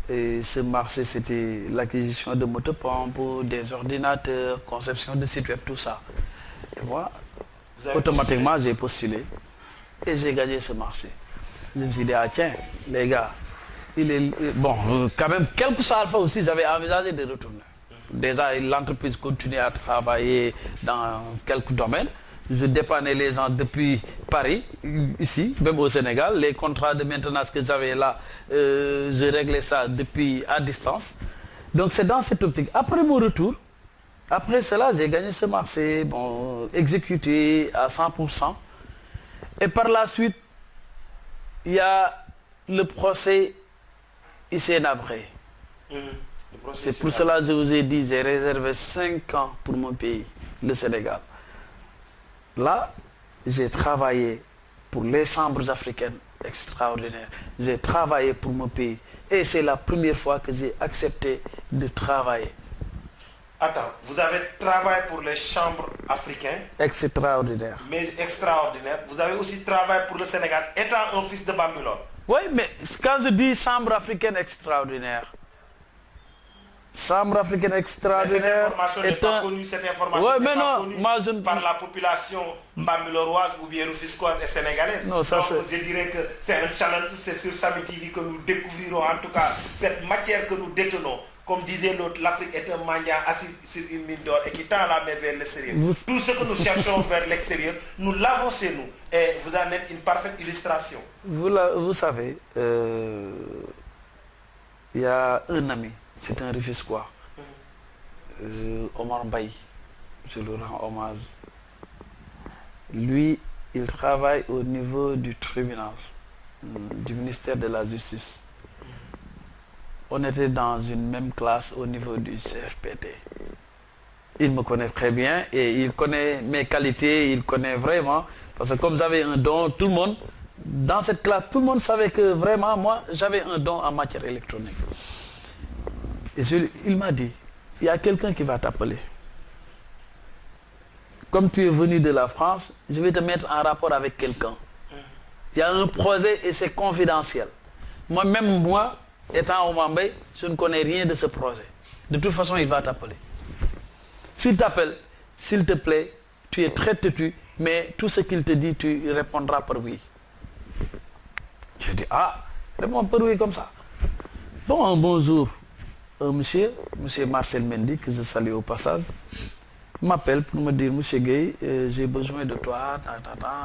Et ce marché, c'était l'acquisition de motopompes, des ordinateurs, conception de sites web, tout ça. Et moi, automatiquement, j'ai postulé et j'ai gagné ce marché. Je me suis dit, ah tiens, les gars, bon, quand même, quel que soit Alpha aussi, j'avais envisagé de retourner. Déjà, l'entreprise continuait à travailler dans quelques domaines. Je dépannais les gens depuis Paris, ici, même au Sénégal. Les contrats de maintenance que j'avais là, je réglais ça depuis à distance. Donc c'est dans cette optique. Après mon retour, après cela, j'ai gagné ce marché, bon, exécuté à 100%. Et par la suite, il y a le procès Hissène-Habré. C'est pour cela que je vous ai dit, j'ai réservé 5 ans pour mon pays, le Sénégal. Là, j'ai travaillé pour les chambres africaines extraordinaires. J'ai travaillé pour mon pays. Et c'est la première fois que j'ai accepté de travailler. Attends, vous avez travaillé pour les chambres africaines. Extraordinaires. Mais extraordinaires. Vous avez aussi travaillé pour le Sénégal, étant un fils de Bambilor. Oui, mais quand je dis chambre africaine extraordinaire, Chambre africaine extraordinaire. Cette information n'est pas connue, cette information n'est pas connue par la population bambiloroise ou bien rufiscoise et sénégalaise. Non, ça, donc je dirais que c'est un challenge, c'est sur Samy TV que nous découvrirons en tout cas cette matière que nous détenons. Comme disait l'autre, l'Afrique est un mendiant assis sur une mine d'or et qui tend la main vers l'extérieur. Tout ce que nous cherchons vers l'extérieur, nous l'avons chez nous. Et vous en êtes une parfaite illustration. Vous savez, il y a un ami. C'est un Rufisquois. Omar Mbaye, je le rends hommage. Lui il travaille au niveau du tribunal, du ministère de la Justice. On était dans une même classe au niveau du CFPT. Il me connaît très bien et il connaît mes qualités, il connaît vraiment, parce que comme j'avais un don, tout le monde, dans cette classe, tout le monde savait que vraiment, moi, j'avais un don en matière électronique. Et il m'a dit, il y a quelqu'un qui va t'appeler. Comme tu es venu de la France, je vais te mettre en rapport avec quelqu'un. Il y a un projet et c'est confidentiel. Moi-même, moi, étant au Mambay, je ne connais rien de ce projet. De toute façon, il va t'appeler. S'il t'appelle, s'il te plaît, tu es très têtu, mais tout ce qu'il te dit, tu répondras par oui. Je dis, ah, réponds par oui comme ça. Bon, un bonjour. Monsieur Marcel Mendy, que je salue au passage, m'appelle pour me dire, Monsieur Gueye, j'ai besoin de toi,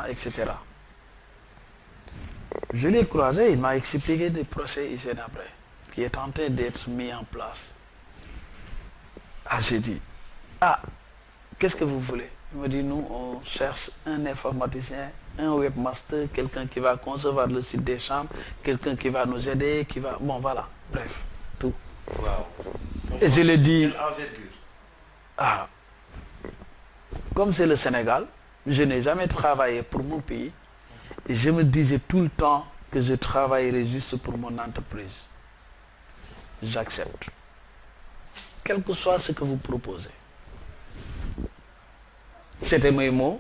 etc. Je l'ai croisé, il m'a expliqué des procès ici après, qui est en train d'être mis en place. Ah, j'ai dit, ah, qu'est-ce que vous voulez? Il me dit, nous, on cherche un informaticien, un webmaster, quelqu'un qui va concevoir le site des chambres, quelqu'un qui va nous aider, qui va... Bon, voilà, bref, tout. Wow. Et je l'ai dit, ah, comme c'est le Sénégal, je n'ai jamais travaillé pour mon pays, et je me disais tout le temps que je travaillerais juste pour mon entreprise. J'accepte. Quel que soit ce que vous proposez. C'était mes mots.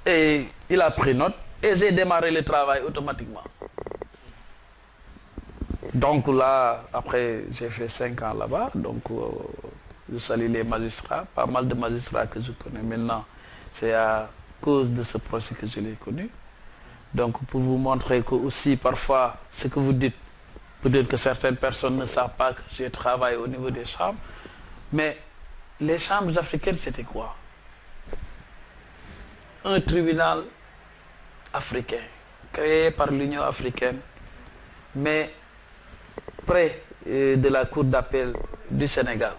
Et il a pris note. Et j'ai démarré le travail automatiquement. Donc là, après, j'ai fait 5 ans là-bas. Donc, je salue les magistrats. Pas mal de magistrats que je connais maintenant. C'est à cause de ce procès que je l'ai connu. Donc, pour vous montrer que aussi, parfois, ce que vous dites, peut-être que certaines personnes ne savent pas que j'ai travaillé au niveau des chambres. Mais les chambres africaines, c'était quoi? Un tribunal africain, créé par l'Union africaine, mais près de la cour d'appel du Sénégal.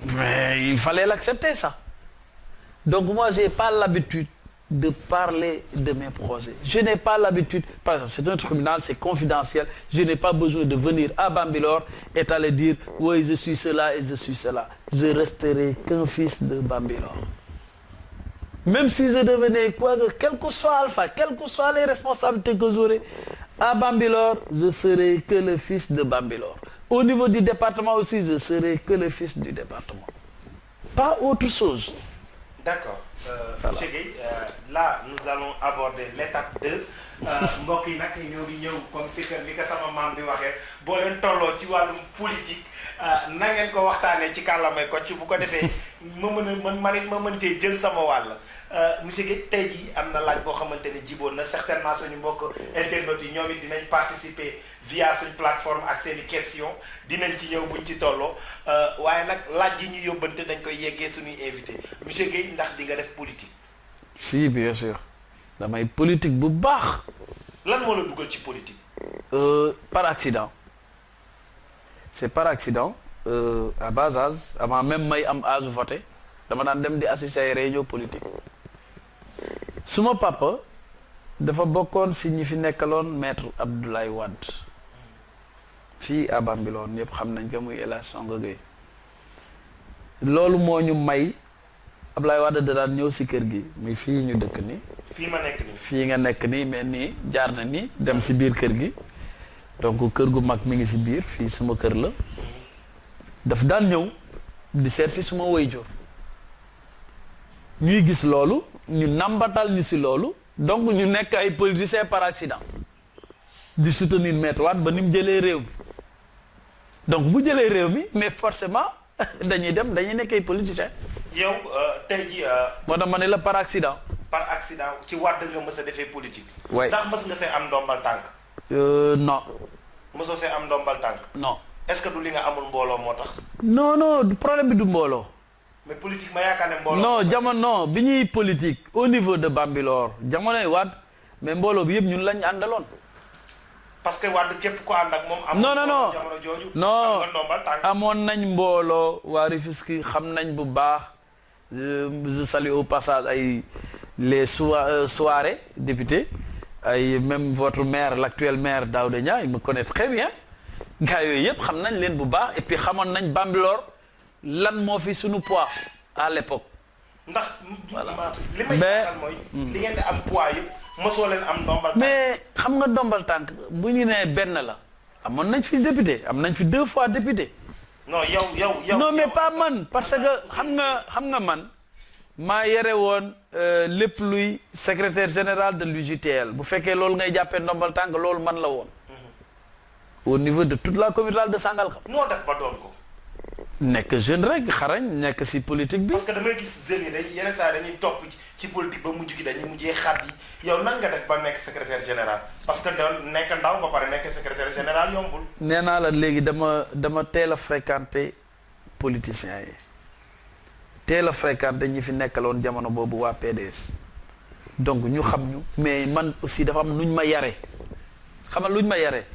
Mais il fallait l'accepter, ça. Donc moi, je n'ai pas l'habitude de parler de mes projets. Je n'ai pas l'habitude, par exemple, c'est un tribunal, c'est confidentiel, je n'ai pas besoin de venir à Bambilor et aller dire, oui, je suis cela et je suis cela. Je resterai qu'un fils de Bambilor. Même si je devenais quoi, quel que soit Alpha, quelles que soient les responsabilités que j'aurai, à Bambilor, je serai que le fils de Bambilor. Au niveau du département aussi, je serai que le fils du département. Pas autre chose. D'accord. Monsieur Gueye, là, nous allons aborder l'étape 2. mbokk yi nag ñoo ngi ñëw comme si que li ko sama maam di waxee boo leen tolloo ci wàllum politique na ngeen ko waxtaanee ci kàllaamay ko ci bu ko defee ma mën cee jël sama wàll. Monsieur Gueye, tey jii am na laaj boo xamante ne jiboon na certainement suñu mbokk internautes yi ñoom it dinañ participer via suñ plateforme ak seen i questions dinañ ci ñëw buñ ci tolloo waaye nag laaj yi ñu yóbbante dañ koy yeggee suñuy invité Monsieur Gueye, ndax di nga def politique. Si, bien sûr. damay politique bu baax. lan moo la dugal ci politique. Par accident. C'est par accident. À bas âge, avant même may am âge voté, dama daan dem di assister ay réunion politique. Suma papa dafa bokkoon si ñi fi nekkaloon maître Abdoulaye Wade fii à Bambilor ñëpp xam nañ ko muy El Hadj Sonko Gueye. Loolu moo ñu may Abdoulaye Wade da daan ñëw si kër gi muy fii ñu dëkk nii. fii ma nekk nii. fii nga nekk nii mais nii jaar na nii dem si biir kër gi donc kër gu mag mi ngi si biir fii suma kër la daf daan ñëw di seet si suma waajur ñuy gis loolu ñu nambatal ñu si loolu donc ñu nekk ay politiciens par accident di soutenir Maître Wade ba ni mu jëlee réew mi donc bu jëlee réew mi mais forcément dañuy nekk ay politiciens. yow tey jii. moo tax ma ne la par accident. par accident ci Wade nga mës a defee politique. waay ndax mës nga see am ndombal tànk. Non. mësoo see am ndombal tànk. non. est-ce que du li nga amul mbooloo moo tax. non problème bi du mbooloo. mais politique ma yaakaar ne mbooloo. non jamono bi ñuy politique au niveau de Bambilor jamonoy Wade mais mbooloo bi yëpp ñun lañ àndaloon. parce que Wade képp ko ànd ak moom. am non jamono jooju. non am nga ndombal tànk. amoon nañ mbooloo waa Rufisque xam nañ bu baax je salue au passage ay les soirées députés ay même votre maire l'actuel maire Daouda Niang il me connaît très bien gars yooyu yëpp xam nañ leen bu baax et puis xamoon nañ Bambilor lan moo fi suñu poids à l'époque. ndax li may jaaxal mooy. li ngeen di am poids yëpp mosoo leen am ndombal tànk. mais xam nga ndombal tànk bu ñu nee benn la amoon nañ fi député am nañ fi 2 fois député. non yow. non mais pas man parce que xam nga man maa yore woon lépp luy secrétaire général de l'UJTL bu fekkee loolu ngay jàppee ndombal tànk loolu man la woon. au niveau de toute la commune rurale de Sangalkam. noo def ba doon ko. nekk jeune rek xarañ nekk ci politique bi. parce que damay gis jeunes yi day yenn saa dañuy topp ci politique ba mujj gi dañuy mujjee xat yi yow nan nga def ba nekk secrétaire général parce que doon nekk ndaw ba pare nekk secrétaire général yombul. nee naa la léegi dama teel a fréquenter politiciens yi teel a fréquenter ñi fi nekkaloon jamono boobu waa PDS donc ñu xam ñu mais man aussi dafa am nuñ ma yare xam nga luñ ma yare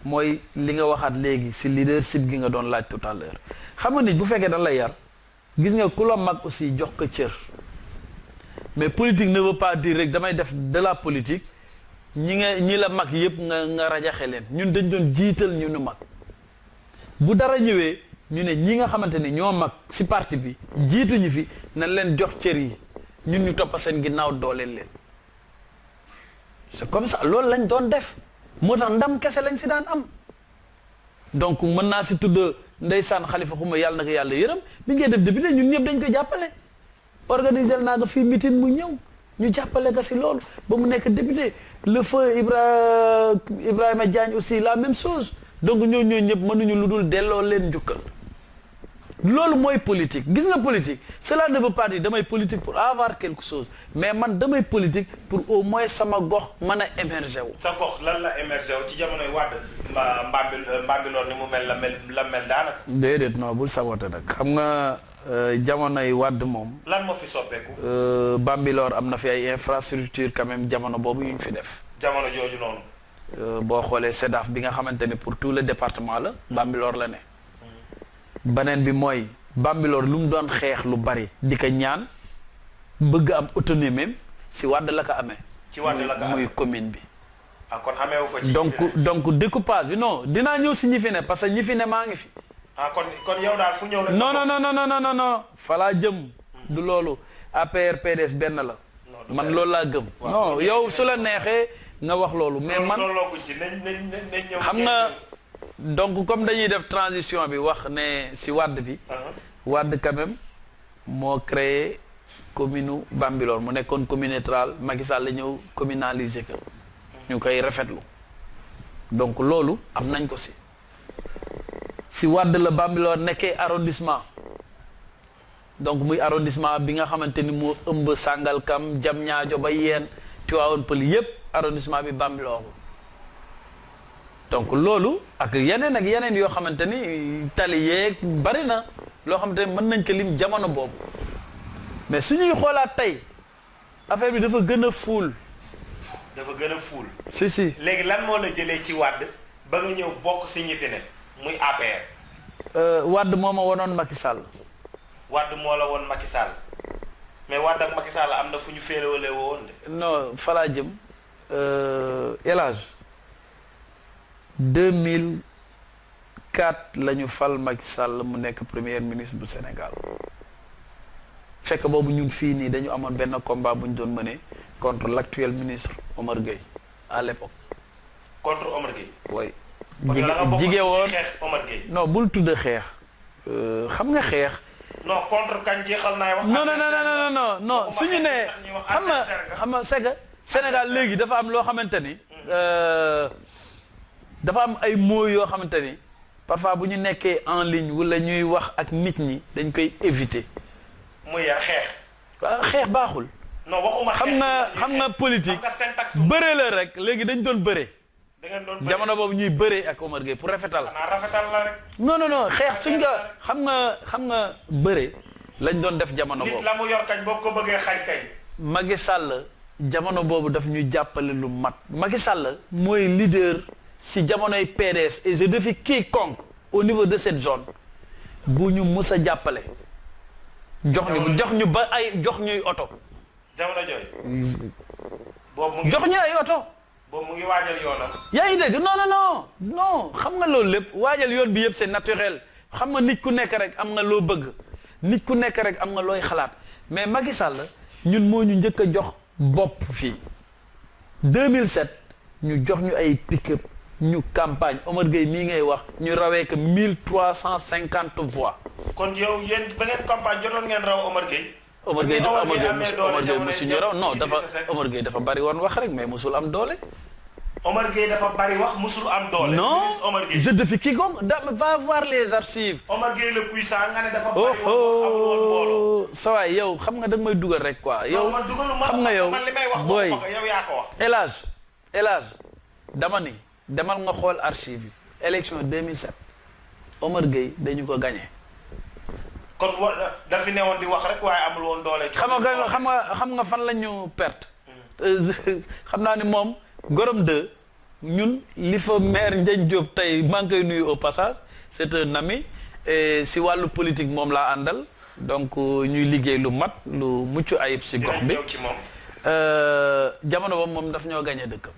mooy li nga waxaat léegi ci leadership gi nga doon laaj tout à l'heure xam nga nit bu fekkee dañ lay yar gis nga ku la mag aussi jox ko cër mais politique ne veut pas dire rek damay def de la politique ñi la mag yëpp nga rajaxe leen ñun dañ doon jiital ñu nu mag bu dara ñëwee ñu ne ñi nga xamante ni ñoo mag ci parti bi jiituñu fi nañ leen jox cër yi ñun ñu toppa seen ginnaaw dooleel leen c'est comme ça loolu lañ doon def moo tax ndam kese lañ ci daan am donc mën naa ci tudd ndeysaan Xalifa Xuma yàlla na ko yàlla yërëm bi ngay def député ñun ñëpp dañ ko jàppale organiser naa ko fii meeting mu ñëw ñu jàppale ko ci loolu ba mu nekk député le feu Ibrahima Diagne aussi la même chose donc ñooñu ñëpp mënuñu lu dul delloo leen njukkal loolu mooy politique gis nga politique cela ne veut pas dire damay politique pour avoir quelque chose mais man damay politique pour au moins sama gox mën a émerger wu. sa gox lan la émerger wu ci jamonoy Wade Mbambilor ni mu mel la mel daanaka. déedéet non bul saboté nag xam nga jamonoy Wade moom. lan moo fi soppeeku. Bambilor am na fi ay infrastructure quand même jamono boobu yu ñu fi def. jamono jooju noonu. boo xoolee SEDAF bi nga xamante ne pour tout le département la Bambilor la ne. beneen bi mooy Bambilor lu mu doon xeex lu bari di ko ñaan bëgg am autonomie même ci Wade la ko amee. ci Wade la ko amee muy commune bi. ah kon amee wu ko ci donc découpage bi non dinaa ñëw ci ñi fi ne parce que ñi fi ne maa ngi fi. ah kon yow daal fu ñëw rek. non falaa jëm. du loolu APR PDS benn la. man loolu laa gëm. non yow su la neexee nga wax loolu. mais man xam nga. donc comme dañuy def transition bi wax ne ci Wade bi. Wade quand même moo créé commune Bambilor mu nekkoon commune neutrale Macky Sall la ñëw communaliser ko. ñu koy rafetlu donc loolu am nañ ko ci Wade la Bambilor nekkee arrondissement donc muy arrondissement bi nga xamante ni moo ëmb Sangalkam Diamniadio ba Yène Tivaouane Peulh yépp arrondissement bi Bambilor donc loolu ak yeneen yoo xamante ni tali yeeg bari na loo xamante ni mën nañ ko lim jamono boobu mais suñuy xoolaat tey affaire bi dafa gën a fuul. si léegi lan moo la jëlee ci Wade ba nga ñëw bokk ci ñi fi ne muy APR. Wade moo ma wonoon Macky Sall. Wade moo la woon Macky Sall mais Wade ak Macky Sall am na fu ñu féerewale woon de. non falaa jëm El Hadj 2004 la ñu fal Macky Sall mu nekk premier ministre du Sénégal fekk boobu ñun fii nii dañu amoon benn combat bu ñu doon mëne contre l'actuel ministre Omar Gueye à l'époque. contre Omar Gueye. oui. jigee woon xeex Omar Gueye. non bul tudd xeex xam nga xeex. non contre kañ jeexal naay wax. non suñu nee xam nga c'est que Sénégal léegi dafa am loo xamante ni. dafa am ay mots yoo xamante ni parfois bu ñu nekkee en ligne wala ñuy wax ak nit ñi dañ koy éviter. muy xeex. waaw xeex baaxul. non waxuma xam nga politique bëre la rek léegi dañ doon bëre. da ngeen doon bëre jamono boobu ñuy bëre ak Omar Gueye pour rafetal. xanaa rafetal la rek. non xeex suñ nga xam nga bëre lañ doon def jamono boobu. nit la mu yor kañ boo ko bëggee xañ kay. Macky Sall jamono boobu daf ñu jàppale lu mat Macky Sall mooy leader si jamonoy PDS et je défie quiconque au niveau de cette zone bu ñu mus a jàppale. jox ñu ba jox ñuy oto. jamono jooy. boobu mu ngi jox ñu ay oto. boobu mu ngi waajal yoonam. yaa ngi dégg non xam nga loolu lépp waajal yoon bi yëpp c'est naturel xam nga nit ku nekk rek am nga loo bëgg nit ku nekk rek am nga looy xalaat mais Macky Sall ñun moo ñu njëkk a jox bopp fii 2007 ñu jox ñu ay pick-up ñu campagne Omar Gueye mii ngay wax ñu rawee que 1350 voix. kon yow yéen ba ngeen campagne jotoon ngeen raw Omar Gueye. Omar Gueye musu ñu raw non Omar Gueye dafa bari woon wax rek mais musul am doole. Omar Gueye dafa bari wax musul am doole. non Omar Gueye je défie quiconque va voir les archives. Omar Gueye le puissant nga ne dafa bari wax amul woon mbooloo. sa waay yow xam nga da nga may dugal rek quoi. yow xam nga yow man li may wax booy yow yaa ko wax. El Hadj dama ni demal nga xool archive yi élection 2007 Omar Gueye dañu ko gagné. kon dafa newoon di wax rek waaye amul woon doole. xam nga fan la ñu perte. xam naa ni moom Gorom 2 ñun li fa maire Ndiagne Diop tey maa ngi koy nuyu au passage c'est un ami et si wàllu politique moom laa àndal donc ñuy liggéey lu mat lu mucc ayib si gox bi. jamono boobu moom daf ñoo gagné dëkkam.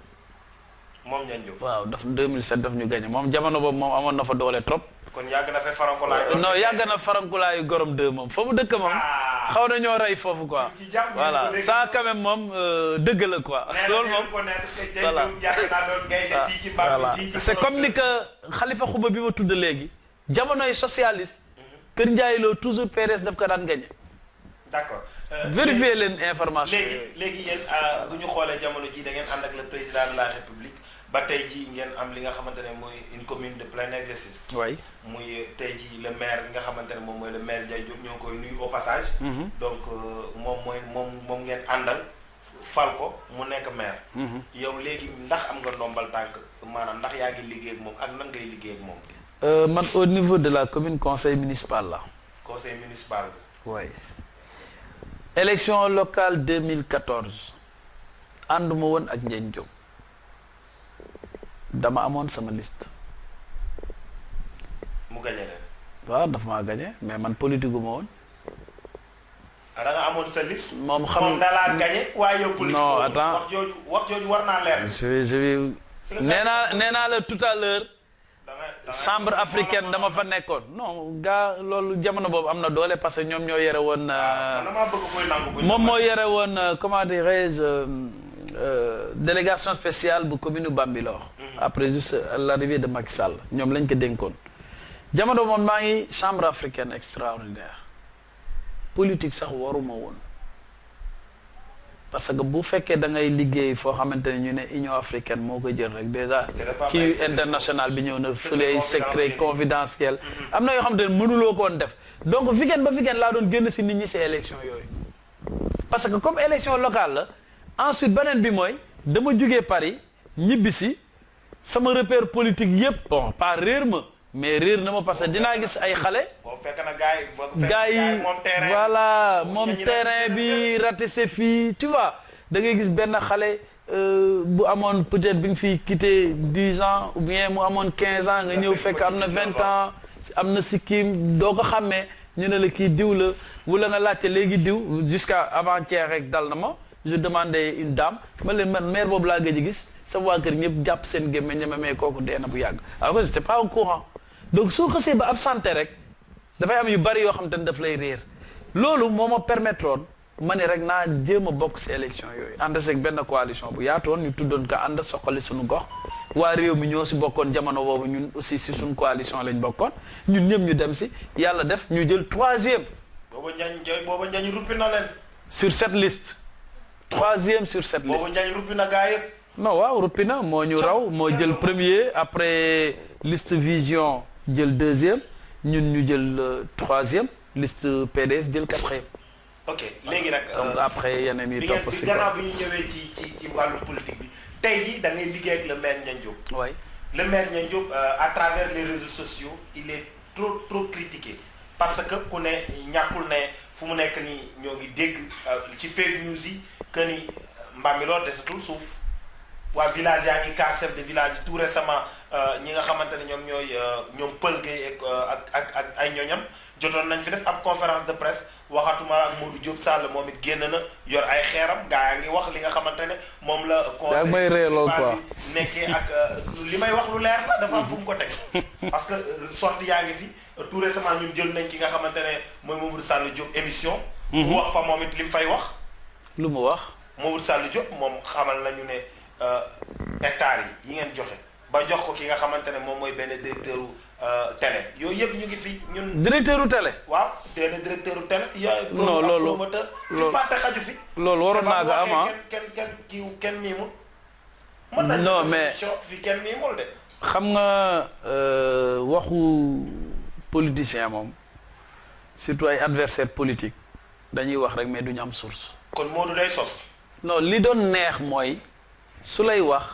moom Ndiagne Diop waaw daf 2007 daf ñu gagné moom jamono boobu moom amoon na fa doole trop. kon yàgg na fa farankulaayu. non yàgg na farankulaayu Gorom 2 moom foofu dëkk moom. xaw na ñoo rey foofu quoi. voilà ça quand même moom dëgg la quoi. loolu moom voilà c'est comme ni que Khalifa Xuma bi ma tudd léegi. jamonoy socialiste. Kër Ndiaye Lo toujours PDS daf ko daan gagné. d'accord. vérifier leen information léegi yéen bu ñu xoolee jamono ji da ngeen ànd ak le président de la république ba tey ji ngeen am li nga xamante ne mooy une commune de plein exercice. oui muy tey ji le maire nga xamante ne moom mooy le maire Ndiaye Diop ñoo koy nuyu au passage. donc moom ngeen àndal fal ko mu nekk maire. yow léegi ndax am nga ndombal tànk maanaam ndax yaa ngi liggéey ak moom ak nan ngay liggéey ak moom. man au niveau de la commune conseil municipal la. conseil municipal. oui. élection locale 2014 ànduma woon ak Ndiagne Diop dama amoon sama liste. mu gagné leen. waaw dafa maa gagné mais man politique gu ma woon. da nga amoon sa liste. moom xam moom da laa gagné waaye yow politique non attends wax jooju war naa leer. je vais nee naa la tout à l'heure chambre africaine dama fa nekkoon non gaa loolu jamono boobu am na doole parce que ñoom ñoo yore woon. moom moo yore woon comment dirais-je délégation spéciale bu commune Bambilor. après juste l'arrivée de Macky Sall ñoom lañ ko dénkoon. jamono moom maa ngi chambre africaine extraordinaire politique sax waruma woon parce que bu fekkee da ngay liggéey foo xamante ne ñu ne Union africaine moo ko jël rek déjà kii international bi ñëw na fële ay secret confidentiel am na yoo xamante ne mënuloo koon def donc weekend ba weekend laa doon génn si nit ñi si élection yooyu parce que comme élection locale la ensuite beneen bi mooy dama jugee Paris ñibbi si sama repère politique yépp bon pas réer ma mais réer na ma parce que dinaa gis ay xale. boo fekk na gars yi voilà moom terrain bi ratissé fii tu vois da ngay gis benn xale bu amoon peut-être bi nga fi quitté 10 ans ou bien mu amoon 15 ans nga ñëw fekk am na 20 ans am na sikkim doo ko xàmmee ñu ne la kii diw la wala nga laajte léegi diw jusqu'à avant-hier rek dal na ma je demandais une dame ma leen man maire boobu laa gëj a gis sama waa kër ñëpp jàpp seen gémmiñ ñeme mais kooku dee na bu yàgg alors que j'étais pas au courant. donc soo xasee ba absenté rek dafay am yu bari yoo xam te ne daf lay réer loolu moo ma permettre woon ma ne rek naa jéem a bokk ci élection yooyu ànd seeg benn coalition bu yaatoon ñu tuddoon ko ànd soxali suñu gox waa réew mi ñoo ci bokkoon jamono boobu ñun aussi ci suñu coalition lañ bokkoon ñun ñëpp ñu dem ci yàlla def ñu jël 3e. booba Ndiagne ruppi na leen. sur cette liste. 3e sur cette liste. booba Ndiagne ruppi na gaa yëpp. non waaw ruppi na moo ñu raw moo jël premier après liste vision. jël 2e ñun ñu jël 3e liste PDS jël 4e. ok léegi nag. donc après yeneen yi topp si gannaaw bi ñu ñëwee ci wàllu politique bi tey jii da ngay liggéey ak le maire Ndiagne Diop. oui le maire Ndiagne Diop à travers les réseaux sociaux il est trop critiqué parce que ku ne ñàkkul ne fu mu nekk nii ñoo ngi dégg ci fake news yi que ni Bambilor desatul suuf waa village yaa ngi cas chef de village tout récemment. ñi nga xamante ne ñoom ñooy ñoom Pël Gueye ak ay ñoñam jotoon nañ fi def ab conférence de presse waxatuma ak Modou Diop Sall moom it génn na yor ay xeeram gaa yaa ngi wax li nga xamante ne moom la conseil may reeloo quoi nekkee ak li may wax lu leer la dafa am fu mu ko teg parce que sortie yaa ngi fi tout récemment ñun jël nañ ki nga xamante ne mooy Mamadou Sall Diop émission mu wax fa moom it li mu fay wax lu mu wax Mamadou Sall Diop moom xamal nañu ne hectares yi ngeen joxe ba jox ko ki nga xamante ne moom mooy benn directeur télé yooyu yëpp ñu ngi fi ñun. directeur u télé. waaw benn directeur u télé. non loolu promoteur fi fàtte xaju fi. loolu waroon naa ko am ah kenn miimul. non mais fi kenn miimul de. xam nga waxu politicien moom surtout ay adversaire politique dañuy wax rek mais duñu am source. kon Modou day sos. non li doon neex mooy su lay wax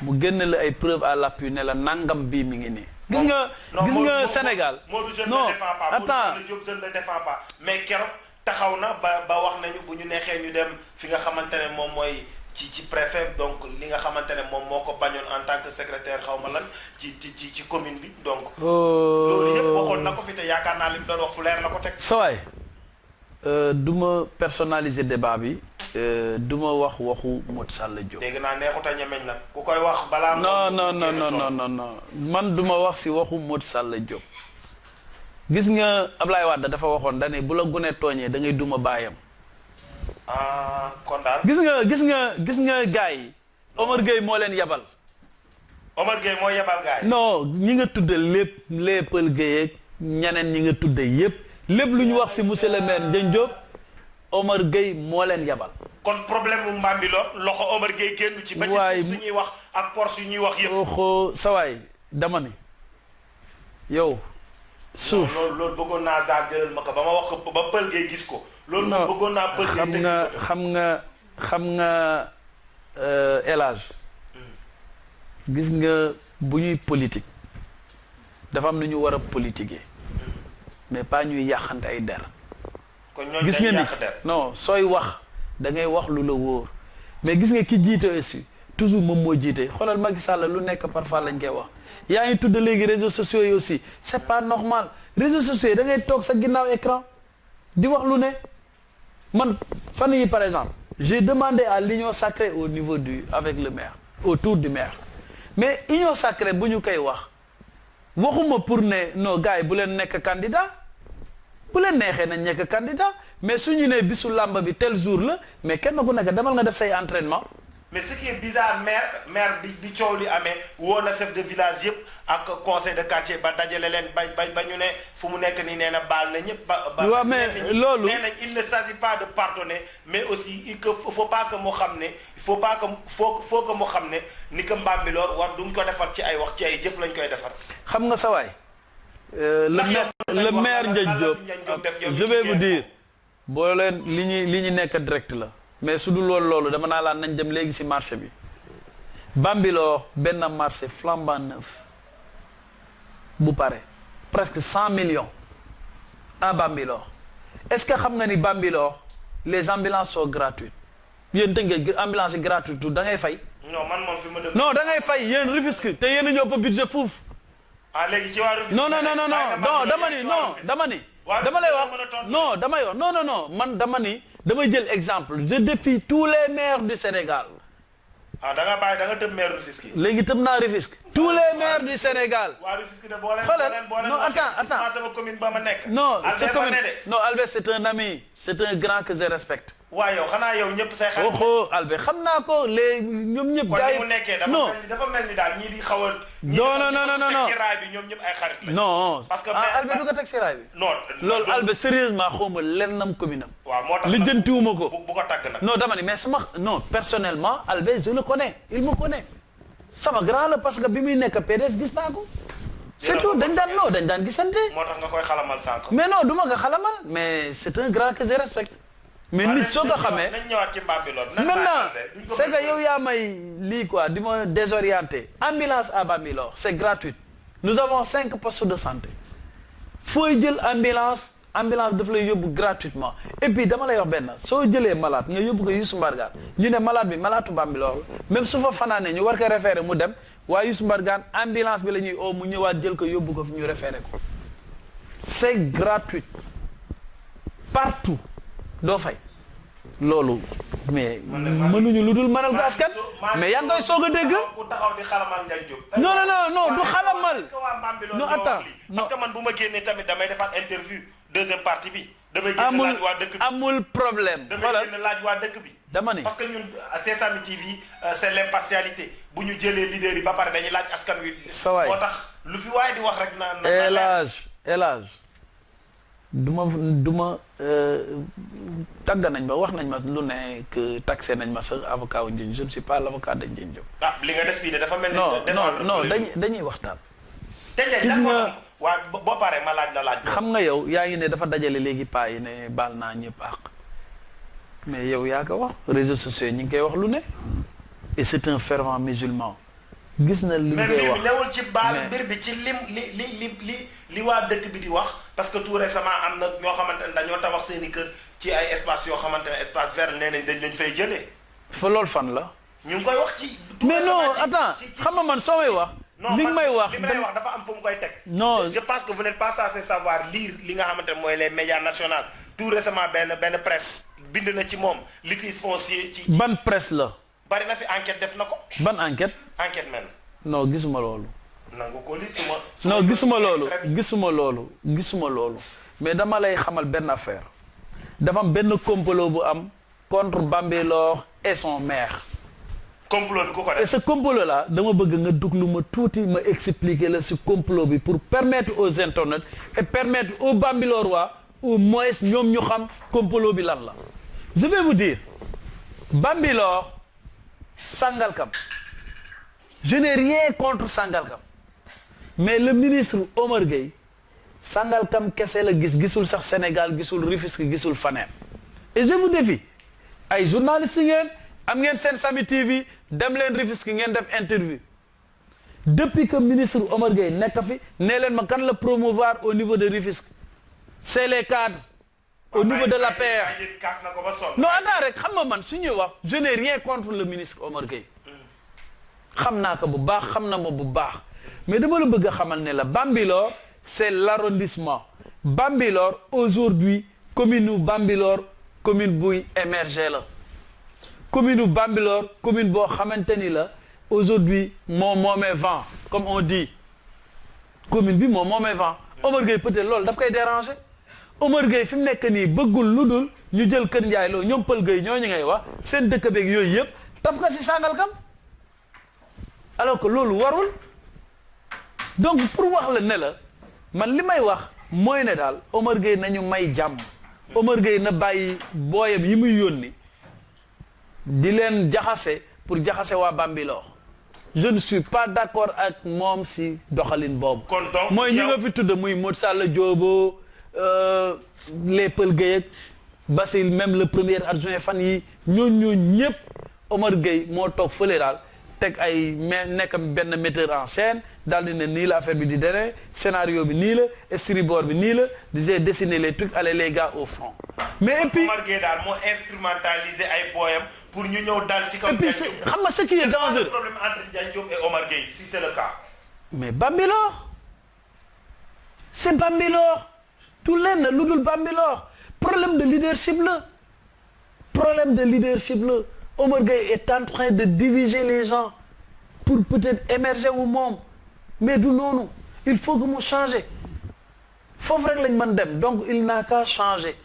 mu génn la ay preuve à l'appui ne la nangam bii mi ngi nii. gis nga Sénégal. non attends Modou je ne le défends pas mais keroog taxaw na ba wax nañu bu ñu neexee ñu dem fi nga xamante ne moom mooy ci préfet donc li nga xamante ne moom moo ko bañoon en tant que secrétaire xaw ma lan ci commune bi donc. loolu yëpp waxoon na ko fi te yaakaar naa li mu doon wax fu leer la ko teg. sawaay du ma personnaliser débat bi. du ma wax waxu Modou Sall Diop. dégg naa neexut a ñemeñ nag ku koy wax balaa. non man du ma wax si waxu Modou Sall Diop. gis nga Ablaye Wade dafa waxoon dane bu la gune tooñee da ngay duma baayam. kon daal. gis nga gars yi. Omar Gueye moo leen yabal. Omar Gueye moo yabal gars yi. non ñi nga tudde lépp léppal Gueye ak ñeneen ñi nga tudde yépp lépp lu ñu wax si monsieur le maire Ndiagne Diop. Omar Gueye moo leen yabal. kon problème mu Mbambilor loxo Omar Gueye génn ci. ba ci suuf ñuy wax ak Porsche yu ñuy wax yëpp. oxo sawaay dama ni yow. suuf loolu bëggoon naa zaal jëlal ma ko ba ma wax ko ba Pël Gueye gis ko. loolu moom bëggoon naa Pël Gueye xam nga El Hadj gis nga bu ñuy politique dafa am nu ñu war a politiquer mais pas ñuy yàqante ay der. gis nga ni non sooy wax da ngay wax lu la wóor mais gis nga ki jiite aussi toujours moom moo jiite xoolal Macky Sall lu nekk parfois lañ koy wax yaa ngi tudd léegi réseaux sociaux yi aussi c'est pas normal réseaux sociaux yi da ngay toog sa ginnaaw écran di wax lu ne man fan yi par exemple j'ai demandé à l'union sacrée au niveau avec le maire autour du maire mais union sacrée bu ñu koy wax waxuma pour ne non gars yi bu leen nekk candidat bu leen neexee nañ nekk candidat mais suñu ne bisu làmb bi tel jour la mais kenn ku nekk demal nga def say entraînement. mais ce qui est bizarre maire bi coow li amee woo na chef de village yëpp ak conseil de quartier ba dajale leen ba ñu ne fu mu nekk nii nee na baal na ñëpp. waaw mais loolu nee nañ il ne s'agit pas de pardonner mais aussi il faut pas que mu xam ne il faut que mu xam ne ni que Mbambilor war duñ ko defar ci ay wax ci ay jëf lañ koy defar. xam nga sa waay le maire Ndiagne Diop je vais vous dire boo leen li ñu nekk direct la mais su dul loolu dama naa laan nañ dem léegi ci marché bi Bambilor benn marché flambant neuf bu pare presque 100 millions à Bambilor est-ce que xam nga ni Bambilor les ambulances sont gratuites yéen tënkee ambulance yi gratuite tout da ngay fay. non man moom fi ma dëgg. non da ngay fay yéen Rufisque te yéen a ñëw ba budget fuuf. léegi ci waa Rufisque. non dama ni dama lay wax non damay wax non man dama ni damay jël exemple je défie tous les maires du Sénégal. da nga tëb maire Rufisque. léegi tëb naa Rufisque. tous les maires du Sénégal. waa Rufisque de boo leen non attends sama commune ba ma nekk. non Albert c'est un ami c'est un grand que je respecte. waaw yow xanaa yow ñëpp say xarit. Albert xam naa ko les ñoom ñëpp. gars yi mu nekkee dafa mel ni daal ñii di xaw a. non ci raay bi ñoom ñëpp ay xarit lañ. non parce que Albert du ko teg ci raay bi. non loolu Albert sérieusement xaw ma lennam commune am. waaw moo tax lijjantiwuma ko. bu ko tàgg nag. non dama ni mais non personnellement Albert je le connais il me connaît sama grand la parce que bi muy nekk PDS gis naa ko. surtout dañ daan gisante. moo tax nga koy xalamal sànq. mais non du ma nga xalamal mais c'est un grand que je respecte. mais nit soo ko xamee nañ ñëwaat ci Bambilor. maintenant c'est que yow yaa may lii quoi di ma désorienté. ambulance à Bambilor c'est gratuit. nous avons 5 postes de santé. fooy jël ambulance daf lay yóbbu gratuitement et puis dama lay wax benn soo jëlee malade nga yóbbu ko Youssou Mbargane ñu ne malade bi malade Bambilor même su fa fanaanee ñu war ko référé mu dem waaye Youssou Mbargane ambulance bi la ñuy mu ñëwaat jël ko yóbbu ko fi ñu référé ko c'est gratuit partout doo fay loolu mais mënuñu lu dul mënal ko askan mais yaa ngi koy soog a dégg ku taxaw di xalamal Ndiaye Diop non du xalamal non attends parce que man bu ma génnee tamit damay defaat interview deuxième partie bi damay génn laaj waa dëkk bi amul problème damay génn laaj waa dëkk bi dama ne parce que ñun Sesame TV c'est l'impartialité bu ñu jëlee leader yi ba pare dañuy laaj askan wi moo tax lu fi waaye di wax rek na élage duma tàgg nañ ma wax nañ ma lu ne que taxé nañ ma sa avocat wu Ndiaye je ne suis pas l'avocat de Ndiaye Diop. li nga def fii de dafa mel ni. non dañuy waxtaan. gis nga waa boo paree ma laaj. xam nga yow yaa ngi ne dafa dajale léegi paa yi ne baal naa ñëpp àq mais yow yaa ko wax réseaux sociaux yi ñu ngi koy wax lu ne et c'est un fervent musulman. gis na li ngay wax mais newul ci baal mbir bi ci li waa dëkk bi di wax parce que tout récemment am na ñoo xamante ne dañoo tabax seen i kër ci ay espace yoo xamante ne espace vert nee nañ dañ lañ fay jëlee. fa loolu fan la. ñu ngi koy wax ci. mais non attends xam nga man soo may wax. li may wax dafa am fu mu koy teg. non je pense que vous n'êtes pas censé savoir lire li nga xamante ne mooy les médias nationaux tout récemment benn presse bind na ci moom litige foncier ci. ban presse la. bari na fi enquête def na ko. ban enquête. enquête mel. non gisuma loolu. nangu ko lii suma. non gisuma loolu mais dama lay xamal benn affaire dafa am benn complot bu am contre Bambilor et son maire. complot bi ku ko def. et ce complot là dama bëgg nga duglu ma tuuti ma expliquer la ce complot bi pour permettre aux internautes et permettre aux Bambilorois au moins ñoom ñu xam complot bi lan la. je vais vous dire Bambilor Sangalkam je n'ai rien contre Sangalkam mais le ministre Omar Gueye Sangalkam kese la gisul sax Sénégal gisul Rufisque gisul faneen et je vous défie ay journalistes ngeen am ngeen seen Sami TV dem leen Rufisque ngeen def interview depuis que ministre Omar Gueye nekk fi nee leen ma kan la promouvoir au niveau de Rufisque c'est les cadres au niveau de la PR non attends rek xam nga man su ñuy wax je n'ai rien contre le ministre Omar Gueye xam naa ko bu baax xam na ma bu baax mais dama la bëgg a xamal ne la Bambilor c'est l'arrondissement Bambilor aujourd'hui commune u Bambilor commune buy émerger la commune u Bambilor commune boo xamante ni la aujourd'hui moom moomee vent comme on dit commune bi moom moomee vent Omar Gueye peut-être loolu daf koy déranger Omar Gueye fi mu nekk nii bëggul lu dul ñu jël Kër Ndiaye Lo ñoom Pël Gueye ñooñu ngay wax seen dëkk beeg yooyu yëpp taf ko si Sangalkam alors que loolu warul donc pour wax la ne la man li may wax mooy ne daal Omar Gueye nañu may jàmm Omar Gueye na bàyyi booyam yi muy yónni di leen jaxase pour jaxase waa Bambilor je ne suis pas d'accord ak moom si doxalin boobu. kon donc mooy ñi nga fi tudd muy Modou Sall Diobo les Pël Gueye ak Basile même le premier adjoint fan yi ñooñu ñëpp Omar Gueye moo toog fële daal teg ay nekk benn metteur en scène daal di ne nii la affaire bi di dere scénario bi nii la storyboard bi nii la di dessiner les trucs aller les gars au front. mais et puis Omar Gueye daal moo instrumentaliser ay poèmes pour ñu ñëw dal ci kaw. et puis xam nga ce qui est dangereux. le problème entre Ndiaye Diop et Omar Gueye si c'est le cas. mais Bambilor c'est Bambilor tout lenn lu dul Bambilor problème de leadership la problème de leadership la Omar Gueye est en train de diviser les gens pour peut-être émerger wu moom mais du noonu il faut que mu changer foofu rek lañ mën dem donc il n'a qu'à changer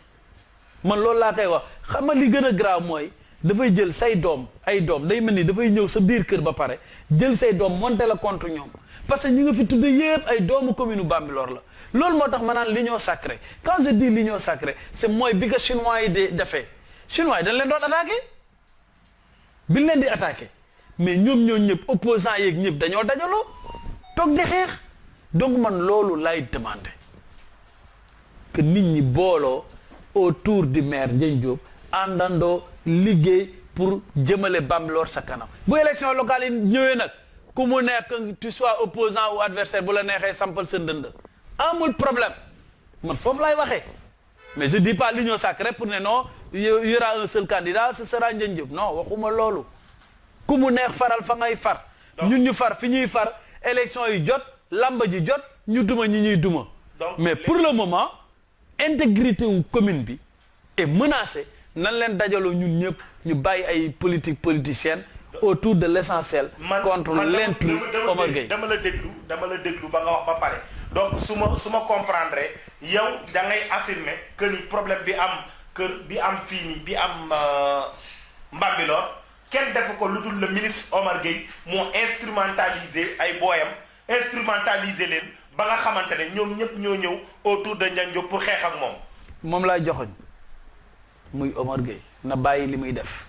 man loolu laa koy wax xam nga li gën a grave mooy dafay jël say doom ay doom day mel ni dafay ñëw sa biir kër ba pare jël say doom monter la contre ñoom parce que ñi nga fi tudd yëpp ay doomu commune u Bambilor la loolu moo tax ma naan l'union sacrée quand je dis l'union sacrée c'est mooy bi ko chinois yi de defee chinois yi dañ leen doon attaqué bi leen di attaqué mais ñoom ñoo ñëpp opposants yeeg ñëpp dañoo dajaloo toog di xeex donc man loolu lay demander que nit ñi booloo autour du maire Ndiaye Diop àndandoo liggéey pour jëmale Bambilor sa kanam bu élection locale yi ñëwee nag ku mu nekk tu sois opposant ou adversaire bu la neexee sampal sa ndënd amul problème man foofu lay waxee mais je dis pas l'union sacrée pour ne non il y aura un seul candidat ce sera Ndiaye Diop non waxuma loolu ku mu neex faral fa ngay far ñun ñu far fi ñuy far élection yi jot lamba ji jot ñu duma ñi ñuy duma donc mais pour le moment intégrité wu commune bi est menacée nan leen dajaloo ñun ñëpp ñu bàyyi ay politicienne autour de l'essentiel contre l'intrus Omar Gueye. dama la déglu ba nga wax ba pare donc su ma comprendre yow da ngay affirmer que ni problème bi am fii nii bi am Mbambilor kenn defu ko lu dul le ministre Omar Gueye moo instrumentaliser ay booyam instrumentaliser leen ba nga xamante ne ñoom ñëpp ñoo ñëw autour de Ndiagne Diop pour xeex ak moom laay joxoñ muy Omar Gueye na bàyyi li muy def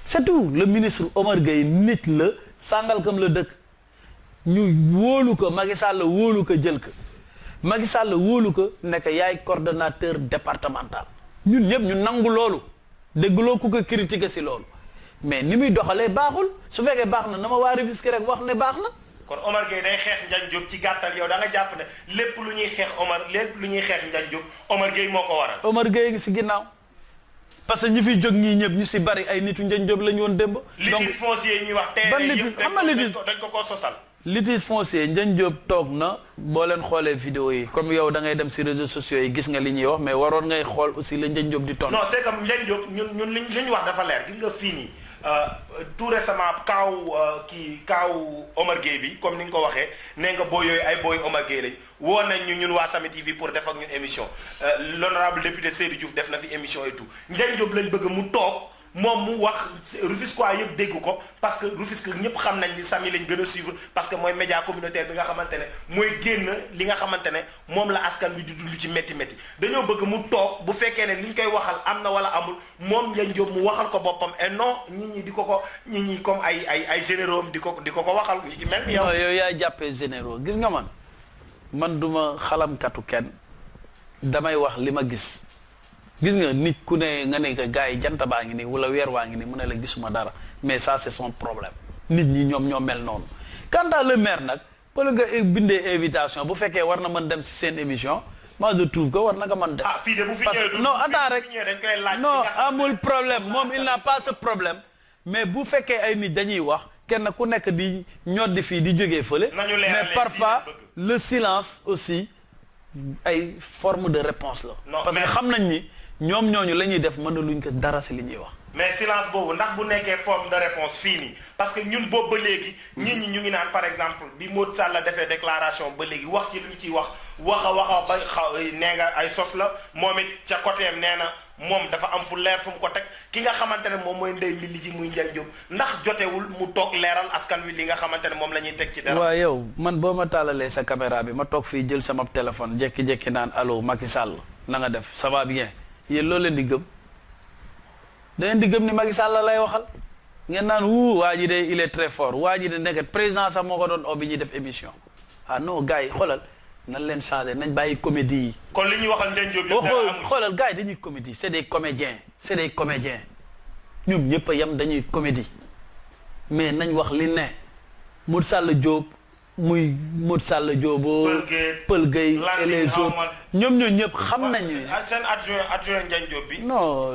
c'est tout. Le ministre Omar Gueye nit la Sangalkam la dëkk ñu wóolu ko Macky Sall wóolu ko jël ko Macky Sall wóolu ko nekk yaay coordonnateur départemental ñun ñëpp ñu nangu loolu dégguloo ku ko critiquer si loolu mais ni muy doxalee baaxul su fekkee baax na ma waa Rufisque rek wax ne baax na. kon Omar Gueye day xeex Ndiagne Diop ci gàttal yow da nga jàpp ne lépp lu ñuy xeex Ndiagne Diop Omar Gueye moo ko waral. Omar Gueye ngi si ginnaaw parce que ñi fiy jóg ñii ñëpp ñu si bari ay nitu Ndiagne Diop la ñu woon démb. donc litige foncier ñuy wax terre yëpp dañ ko sosal. litige foncier Ndiagne Diop toog na boo leen xoolee vidéo yi comme yow da ngay dem si réseaux sociaux yi gis nga li ñuy wax mais waroon ngay xool aussi la Ndiagne Diop di tontu. non c'est comme Ndiagne Diop ñun li ñu wax dafa leer gis nga fii nii tout récemment kaaw Omar Gueye bi comme ni nga ko waxee nee nga booy yooyu ay booy Omar Gueye lañ woo nañ ñun waa Sami TV pour def ak ñun émission l'honorable député Seydou Diouf def na fi émission et tout Ndiagne Diop lañ bëgg mu toog moom mu wax Rufisquois yëpp dégg ko parce que Rufisque ñëpp xam nañ ni Sami lañ gën a suivre parce que mooy média communautaire bi nga xamante ne mooy génn li nga xamante ne moom la askan wi di dund ci métti dañoo bëgg mu toog bu fekkee ne li ñu koy waxal am na wala amul moom Ndiagne Diop mu waxal ko boppam et non nit ñi comme ay généraux di ko waxal ñi ci mel ni yow. non yow yaay jàppee généraux gis nga man duma xalamkatu kenn damay wax li ma gis nga nit ku ne nga ne gars yi jant baa ngi nii wala weer waa ngi nii mu ne la gisuma dara mais ça c'est son problème nit ñi ñoom ñoo mel noonu. quant à le maire nag pël nga bindee invitation bu fekkee war na mën dem si seen émission moi je trouve que war na nga mën def. fii de bu fi ñëwee non attends rek non amul problème moom il n'a pas ce problème mais bu fekkee ay nit dañuy wax kenn ku nekk di ñoddi fii di jógee fële. mais parfois le silence aussi ay forme de réponse la. parce que xam nañ ni. ñoom ñooñu la ñuy def mënaluñ ko dara si li ñuy wax. mais silence boobu ndax bu nekkee forme de réponse fii nii parce que ñun boobu ba léegi. nit ñi ñu ngi naan par exemple bi Modou Sall defee déclaration ba léegi wax ci li mu ciy wax a ba nee nga ay sos la moom it ca côté am nee na moom dafa am fu leer fu mu ko teg ki nga xamante ne moom mooy ndey mbi ji muy Ndiagne Diop ndax jotewul mu toog leeral askan wi li nga xamante ne moom la ñuy teg ci dara. waaw yow man boo ma taalalee sa caméra bi ma toog fii jël sama téléphone jékki-jékki naan allo Macky Sall na nga def ça va bien. yéen loolu leen di gëm da leen di gëm ni Macky Sall lay waxal ngeen naan waa ji de il est très fort waa ji de nekk président sax moo ko doon o bi ñuy def émission non gars yi xoolal nan leen changé nañ bàyyi comédie yi. kon li ñuy waxal Ndiagne Diop xoolal gars yi dañuy comédie c'est des comédiens ñoom ñëpp a yem dañuy comédie mais nañ wax li ne Modou Sall Diop muy Modou Sall Diop Pël Gueye et les autres ñoom ñëpp xam nañu. seen adjoint Ndiagne Diop bi. non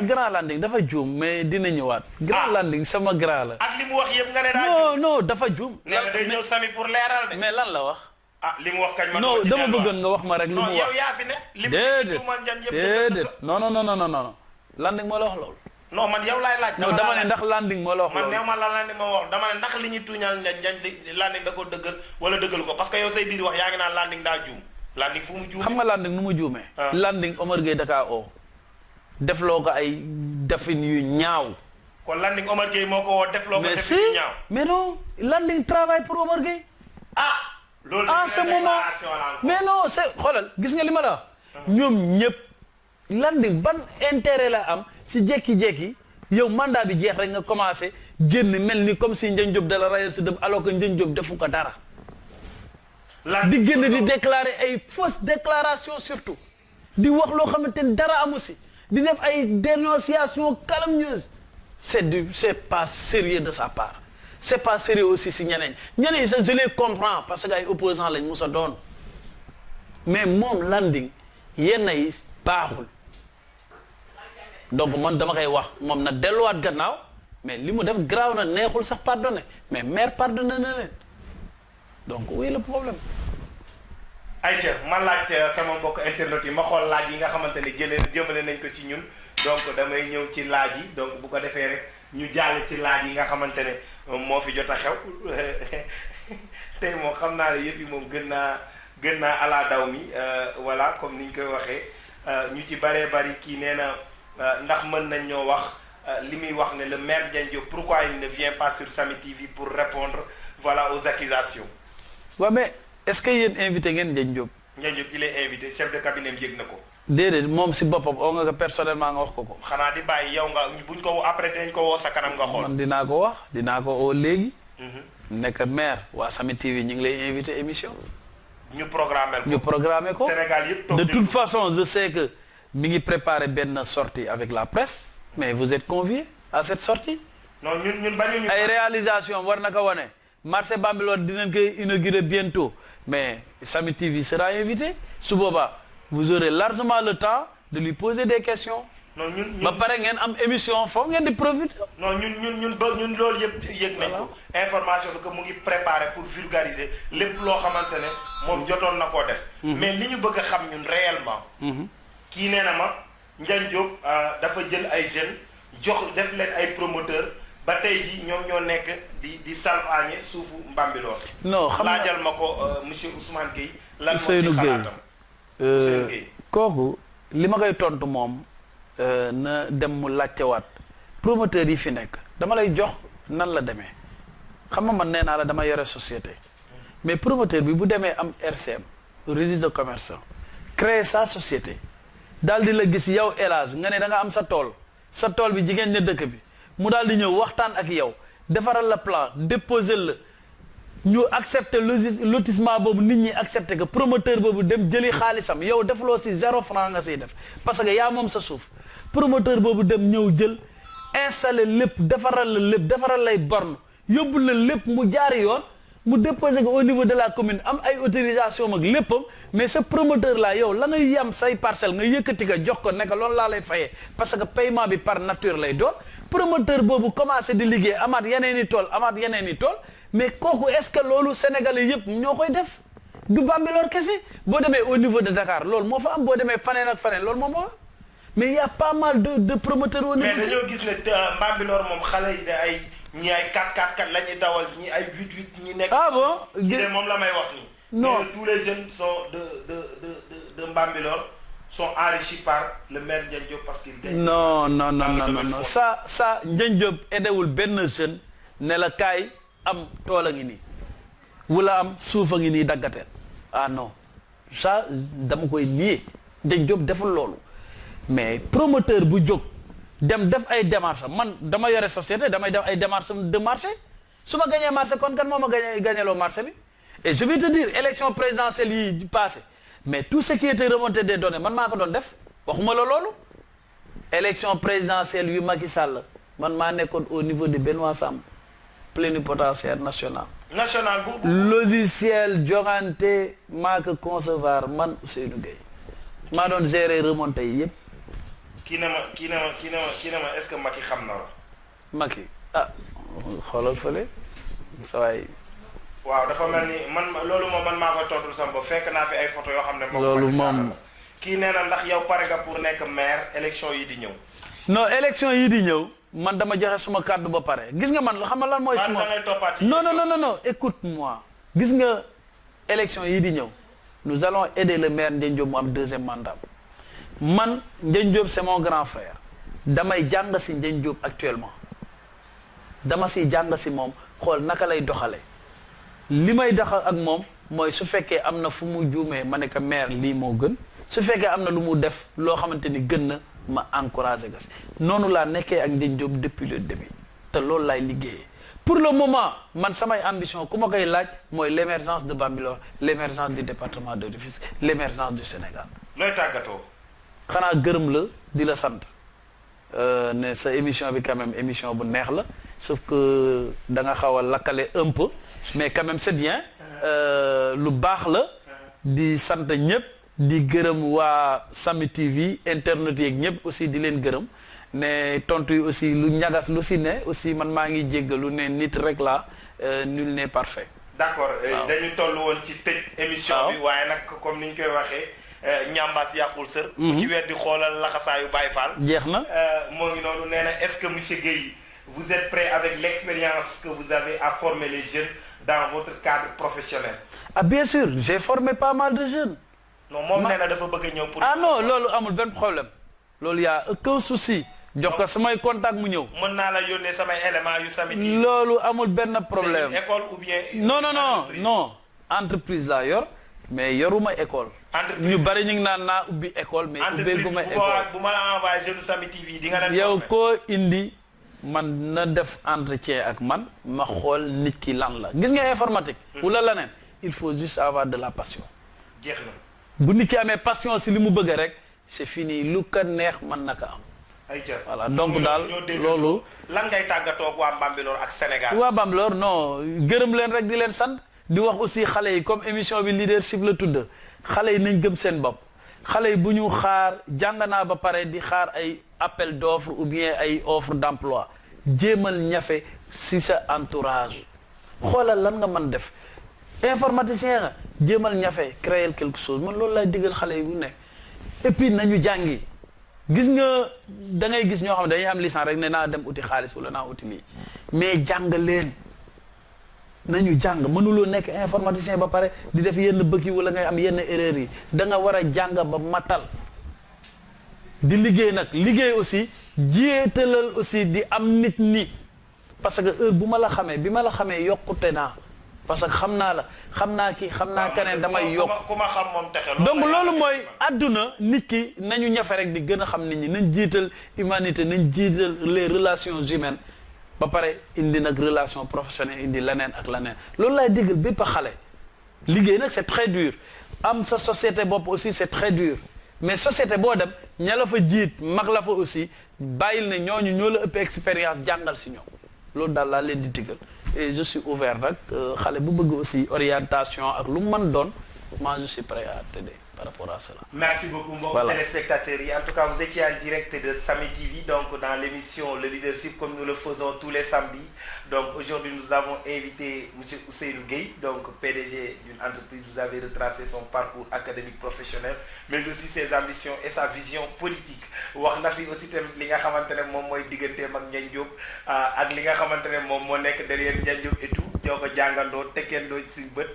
grand landing dafa juum mais dina ñëwaat. grand landing sama grand la. ak li mu wax yëpp nga ne daal non dafa juum. nee na day ñëw Sami pour leeral de. mais lan la wax. li mu wax kañ ma non dama bëggoon nga wax ma rek li mu wax. yow yaa fi ne. li mu tuumal Ndiagne yëpp déedéet non landing moo la wax loolu. non man yow laay laaj. dama ne ndax landing moo la wax loolu. man néew ma la landing moo wax dama ne ndax li ñuy tuuñal Ndiagne landing da ko dëggal wala dëggalu ko parce que yow say biir wax yaa ngi naan landing daa juum landing fu mu juumee. xam nga landing nu mu juumee. landing Omar Gueye da kaa oo defloo ko ay defin yu ñaaw. kon landing Omar Gueye moo ko woo defloo ko defin yu ñaaw. mais non landing travaille pour Omar Gueye. loolu en ce moment mais non c'est xoolal gis nga li ma la wax. ñoom ñëpp. landing ban intérêt la am si jékki-jékki yow mandat bi jeex rek nga commencé génn mel ni comme si Ndiagne Diop dala rayal si dem alors que Ndiagne Diop defu ko dara. di génn di déclarer ay fausse déclaration surtout di wax loo xamante ni dara amu si di def ay dénonciation calomnieuse c'est pas sérieux de sa part c'est pas sérieux aussi si ñeneen je les comprends parce que ay opposants lañ musa doon mais moom landing yenn yi baaxul. donc man dama koy wax moom na delluwaat gannaaw mais li mu def graaw na neexul sax pardonné mais maire pardonné na leen donc où est le problème. ayca ma laaj sama mbokk internet yi ma xool laaj yi nga xamante ne jëmale nañ ko ci ñun donc damay ñëw ci laaj yi donc bu ko defee rek ñu jàll ci laaj yi nga xamante ne moo fi jot a xew tey moom xam naa ne yëf yi moom gën naa ala daw mi voilà comme ni ñu koy waxee ñu ci bëree bëri kii nee na ndax mën nañ ñoo wax li muy wax ne le maire Ndiagne Diop pourquoi il ne vient pas sur Samy TV pour répondre voilà aux accusations. waaw mais est-ce que yéen invité ngeen Ndiagne Diop. Ndiagne Diop il est invité chef de cabinet am yëg na ko. déedéet moom si boppam oo nga ko personnellement nga wax ko. xanaa di bàyyi yow nga buñ ko après dinañ ko woo sa kanam nga xool. man dinaa ko wax dinaa ko oo léegi. nekk maire waa Samy TV ñu ngi lay invité émission. ñu programmé ko Sénégal yëpp de toute façon je sais que mi ngi préparé benn sortie avec la presse mais vous êtes conviés à cette sortie. non ñun bañuñu. ay réalisation war na ko wane marché Bambilor dinañ koy inaugurer bientôt mais Samy TV sera invité su boobaa vous aurez largement le temps de lui poser des questions. non ñun ba pare ngeen am émission foofu ngeen di profiter. non ñun loolu yëpp yëg nañ ko. information bi que mu ngi préparé pour vulgariser lépp loo xamante ne moom jotoon na koo def. mais li ñu bëgg a xam ñun réellement. kii nee na ma Ndiagne Diop dafa jël ay jeunes def leen ay promoteurs ba tey jii ñoom ñoo nekk di salfaañe suufu Bambilor. non xam nga laajal ma ko monsieur Ousmane Gueye. lan moo Ousseynou ci xalaatam Ousseynou Gueye. kooku li ma koy tontu moom. na dem mu laajtewaat promoteur yi fi nekk dama lay jox nan la demee xam nga man nee naa la dama yore société mais promoteur bi bu demee am RCM registre de commerçant créer sa société daal di la gis yow élage nga ne da nga am sa tool bi jigéen ña dëkk bi mu daal di ñëw waxtaan ak yow defaral la plan déposer la ñu accepter lotissement boobu nit ñi accepter que promoteur boobu dem jëli xaalisam yow defloo si 0 franc nga siy def parce que yaa moom sa suuf promoteur boobu dem ñëw jël installer lépp defaral lay borne yóbbu la lépp mu jaari yoon mu déposer ko au niveau de la commune am ay autorisation ak léppam mais ce promoteur là yow la ngay yam say parcelle nga yëkkati ko jox ko nekk loolu laa lay fayee parce que paiement bi par nature lay doon promoteur boobu commencé di liggéey amaat yeneen i tool mais kooku est-ce que loolu sénégalais yëpp ñoo koy def du Bambilor kese boo demee au niveau de Dakar loolu moo fa am boo demee faneen ak faneen loolu moom moo am mais y a pas mal de promoteurs au niveau. mais dañoo gis ne Bambilor moom xale yi ay ñi ay 4x4 la ñuy dawal ñi ay 8x8 ñi nekk. ah bon de moom la may wax nii. non mais tous les jeunes sont de Bambilor sont enrichis par le maire Ndiagne Diop parce qu'il gagne. non ça Ndiagne Diop edewul benn jeune ne la kaay. am tool a ngi nii wala am suuf a ngi nii daggateel ah non ça dama koy nier Ndiagne Diop deful loolu mais promoteur bu jóg dem def ay démarches man dama yore société damay def ay démarches de marché su ma gañee marché kon kan moo ma gañeloo marché bi et je vais te dire élection présidentielle yi passé mais tout ce qui était remonté des données man maa ko doon def waxuma la loolu élection présidentielle yu Macky Sall man maa nekkoon au niveau de Benoît Sam plénipotentiaire national. logiciel joŋante maa ko concevoir man Ousseynou Gueye maa doon gérer remonté yi yëpp. kii na ma est-ce que Macky xam na la. Macky xoolal fële sa waay. waaw dafa mel ni loolu moom man maa koy tontu sama bopp fekk naa fi ay photo yoo xam ne. loolu moom kii nee na ndax yow pare nga pour nekk maire élection yi di ñëw. non élection yi di ñëw. man dama joxe suma kàddu ba pare gis nga man xam nga lan mooy suma non écoute-moi gis nga élection yi di ñëw nous allons aider le maire Ndiagne Diop mu am 2e mandat man Ndiagne Diop c'est mon grand frère damay jàng si Ndiagne Diop actuellement dama si jàng si moom xool naka lay doxale li may doxal ak moom mooy su fekkee am na fu mu juumee ma ne ko maire lii moo gën su fekkee am na lu mu def loo xamante ni gën na ma encouragé gas noonu laa nekkee ak Ndiagne Diop depuis le début te loolu laay liggéeyee pour le moment man samay ambition ku ma koy laaj mooy l'émergence de Bambilor l'émergence du département de Rufisque l'émergence du Sénégal. looy tàggatoo. xanaa gërëm la di la sant ne sa émission bi quand même émission bu neex la sauf que da nga xaw a lakkale un peu mais quand même c'est bien lu baax la di sant ñëpp. di gërëm waa Samy TV internet yeeg ñëpp aussi di leen gërëm ne tontu yi aussi lu ñagas lu si ne aussi man maa ngi jéggalu ne nit rek la nul n'est parfait. d'accord dañu toll woon ci tëj émission bi waaye nag comme ni ñu koy waxee ñambaas yàqul sër ku ci weddi xoolal laxasaayu Baye Fall jeex na moo ngi noonu nee na est-ce que monsieur Gueye vous êtes prêt avec l'expérience que vous avez à former les jeunes dans votre cadre professionnel? Ah bien sûr, j'ai formé pas mal de jeunes. Non moom nee na dafa bëgg a ñëw pour. Ah non loolu amul benn problème loolu y a aucun souci. jox ko samay contact mu ñëw. mën naa la yónnee samay éléments yu Samy TV. loolu amul benn problème. c'est une école ou bien. non entreprise laa yor mais yoruma école. ñu bari ñu ngi naan naa ubbi école mais ubbeeguma école. bu ma la envoyé jeune Samy TV di nga leen yow koo indi man na def entretien ak man ma xool nit ki lan la gis nga informatique. wala leneen il faut juste avoir de la passion. jeex na. bu nit ki amee passion si li mu bëgg rek c'est fini lu ko neex mën na ko am. voilà donc daal loolu. lan ngay tàggatoo ak waa Bambilor ak Sénégal. waa Bambilor non gërëm leen rek di leen sant di wax aussi xale yi comme émission bi leadership la tudd xale yi nañ gëm seen bopp xale yi bu ñu xaar jàng naa ba pare di xaar ay appel d'offre ou bien ay offre d'emploi jéemal ñafe si sa entourage xoolal lan nga mën def informaticien nga jéemal ñafe créer quelque chose man loolu lay digal xale yi bu ne et puis nañu jàngi gis nga da ngay gis ñoo xam ne dañuy am licence rek ne naa dem uti xaalis wala naa uti lii mais jàng leen nañu jàng mënuloo nekk informaticien ba pare di def yenn bëgg yi wala ngay am yenn erreur yi da nga war a jàng ba matal di liggéey nag liggéey aussi jiitalal aussi di am nit ñi parce que heure bu ma la xamee bi ma la xamee yokkute naa parce que xam naa la xam naa kii xam naa keneen damay yokk ku ma xam moom texe donc loolu mooy àdduna nit ki nañu ñafe rek di gën a xam nit ñi nañ jiital humanité nañ jiital les relations humaines ba pare indi nag relation professionnelle indi leneen ak leneen loolu laay digal bépp xale liggéey nag c'est très dur am sa société bopp aussi c'est très dur mais société boo dem ña la fa jiit mag la fa aussi bàyyil ne ñooñu ñoo la ëpp expérience jàngal si ñoom loolu daal laa leen di digal et je suis ouvert nag xale bu bëgg aussi orientation ak lu mu mën doon moi je suis prêt à t'aider par rapport à cela. Merci beaucoup mbokk téléspectateurs yi en tout cas vous étiez en direct de Samy TV donc dans l'émission Le Leadership comme nous le faisons tous les samedis donc aujourd'hui nous avons invité monsieur Ousseynou Gueye donc PDG d'une entreprise vous avez retracé son parcours académique professionnel mais aussi ses ambitions et sa vision politique wax na fi aussi tamit li nga xamante ne moom mooy digganteem ak Ndiagne Diop ak li nga xamante ne moom moo nekk derrière Ndiagne Diop et tout ñoo ko jàngandoo tekkendoo ci bët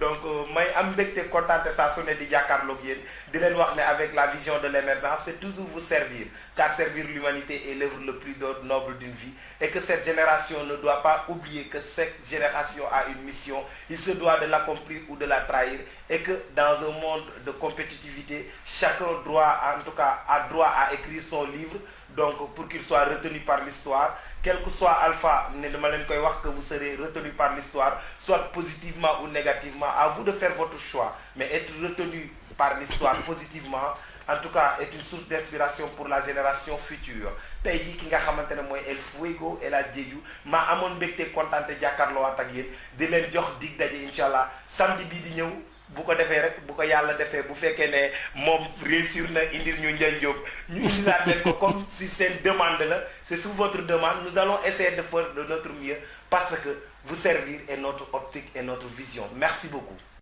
donc may am mbégte kontaante saa su ne di jàkkaarloog yéen di leen wax ne avec la vision de l'émergence c'est toujours vous servir car servir l'humanité est l'œuvre le plus noble d'une vie et que cette génération ne doit pas oublier que cette génération a une mission il se doit de l'accomplir ou de la trahir et que dans un monde de compétitivité chacun en tout cas a droit à écrire son livre donc pour qu'il soit retenu par l'histoire quel que soit alpha ne dama leen koy wax que vous serez retenu par l'histoire soit positivement ou négativement à vous de faire votre choix mais être retenu par l'histoire positivement en tout cas est une source d'inspiration pour la génération future tey jii ki nga xamante ne mooy El Fuego El Hadj Diédhiou maa amoon mbégte kontaante jàkkaarloo waat ak yéen di leen jox dig daje incha allah samedi bii di ñëw bu ko defee rek bu ko yàlla defee bu fekkee ne moom réussir na indil ñu Ndiagne Diop ñu indilaat leen ko comme si seen demande la c'est sous votre demande nous allons essayer de faire de notre mieux parce que vous servir est notre optique et notre vision merci beaucoup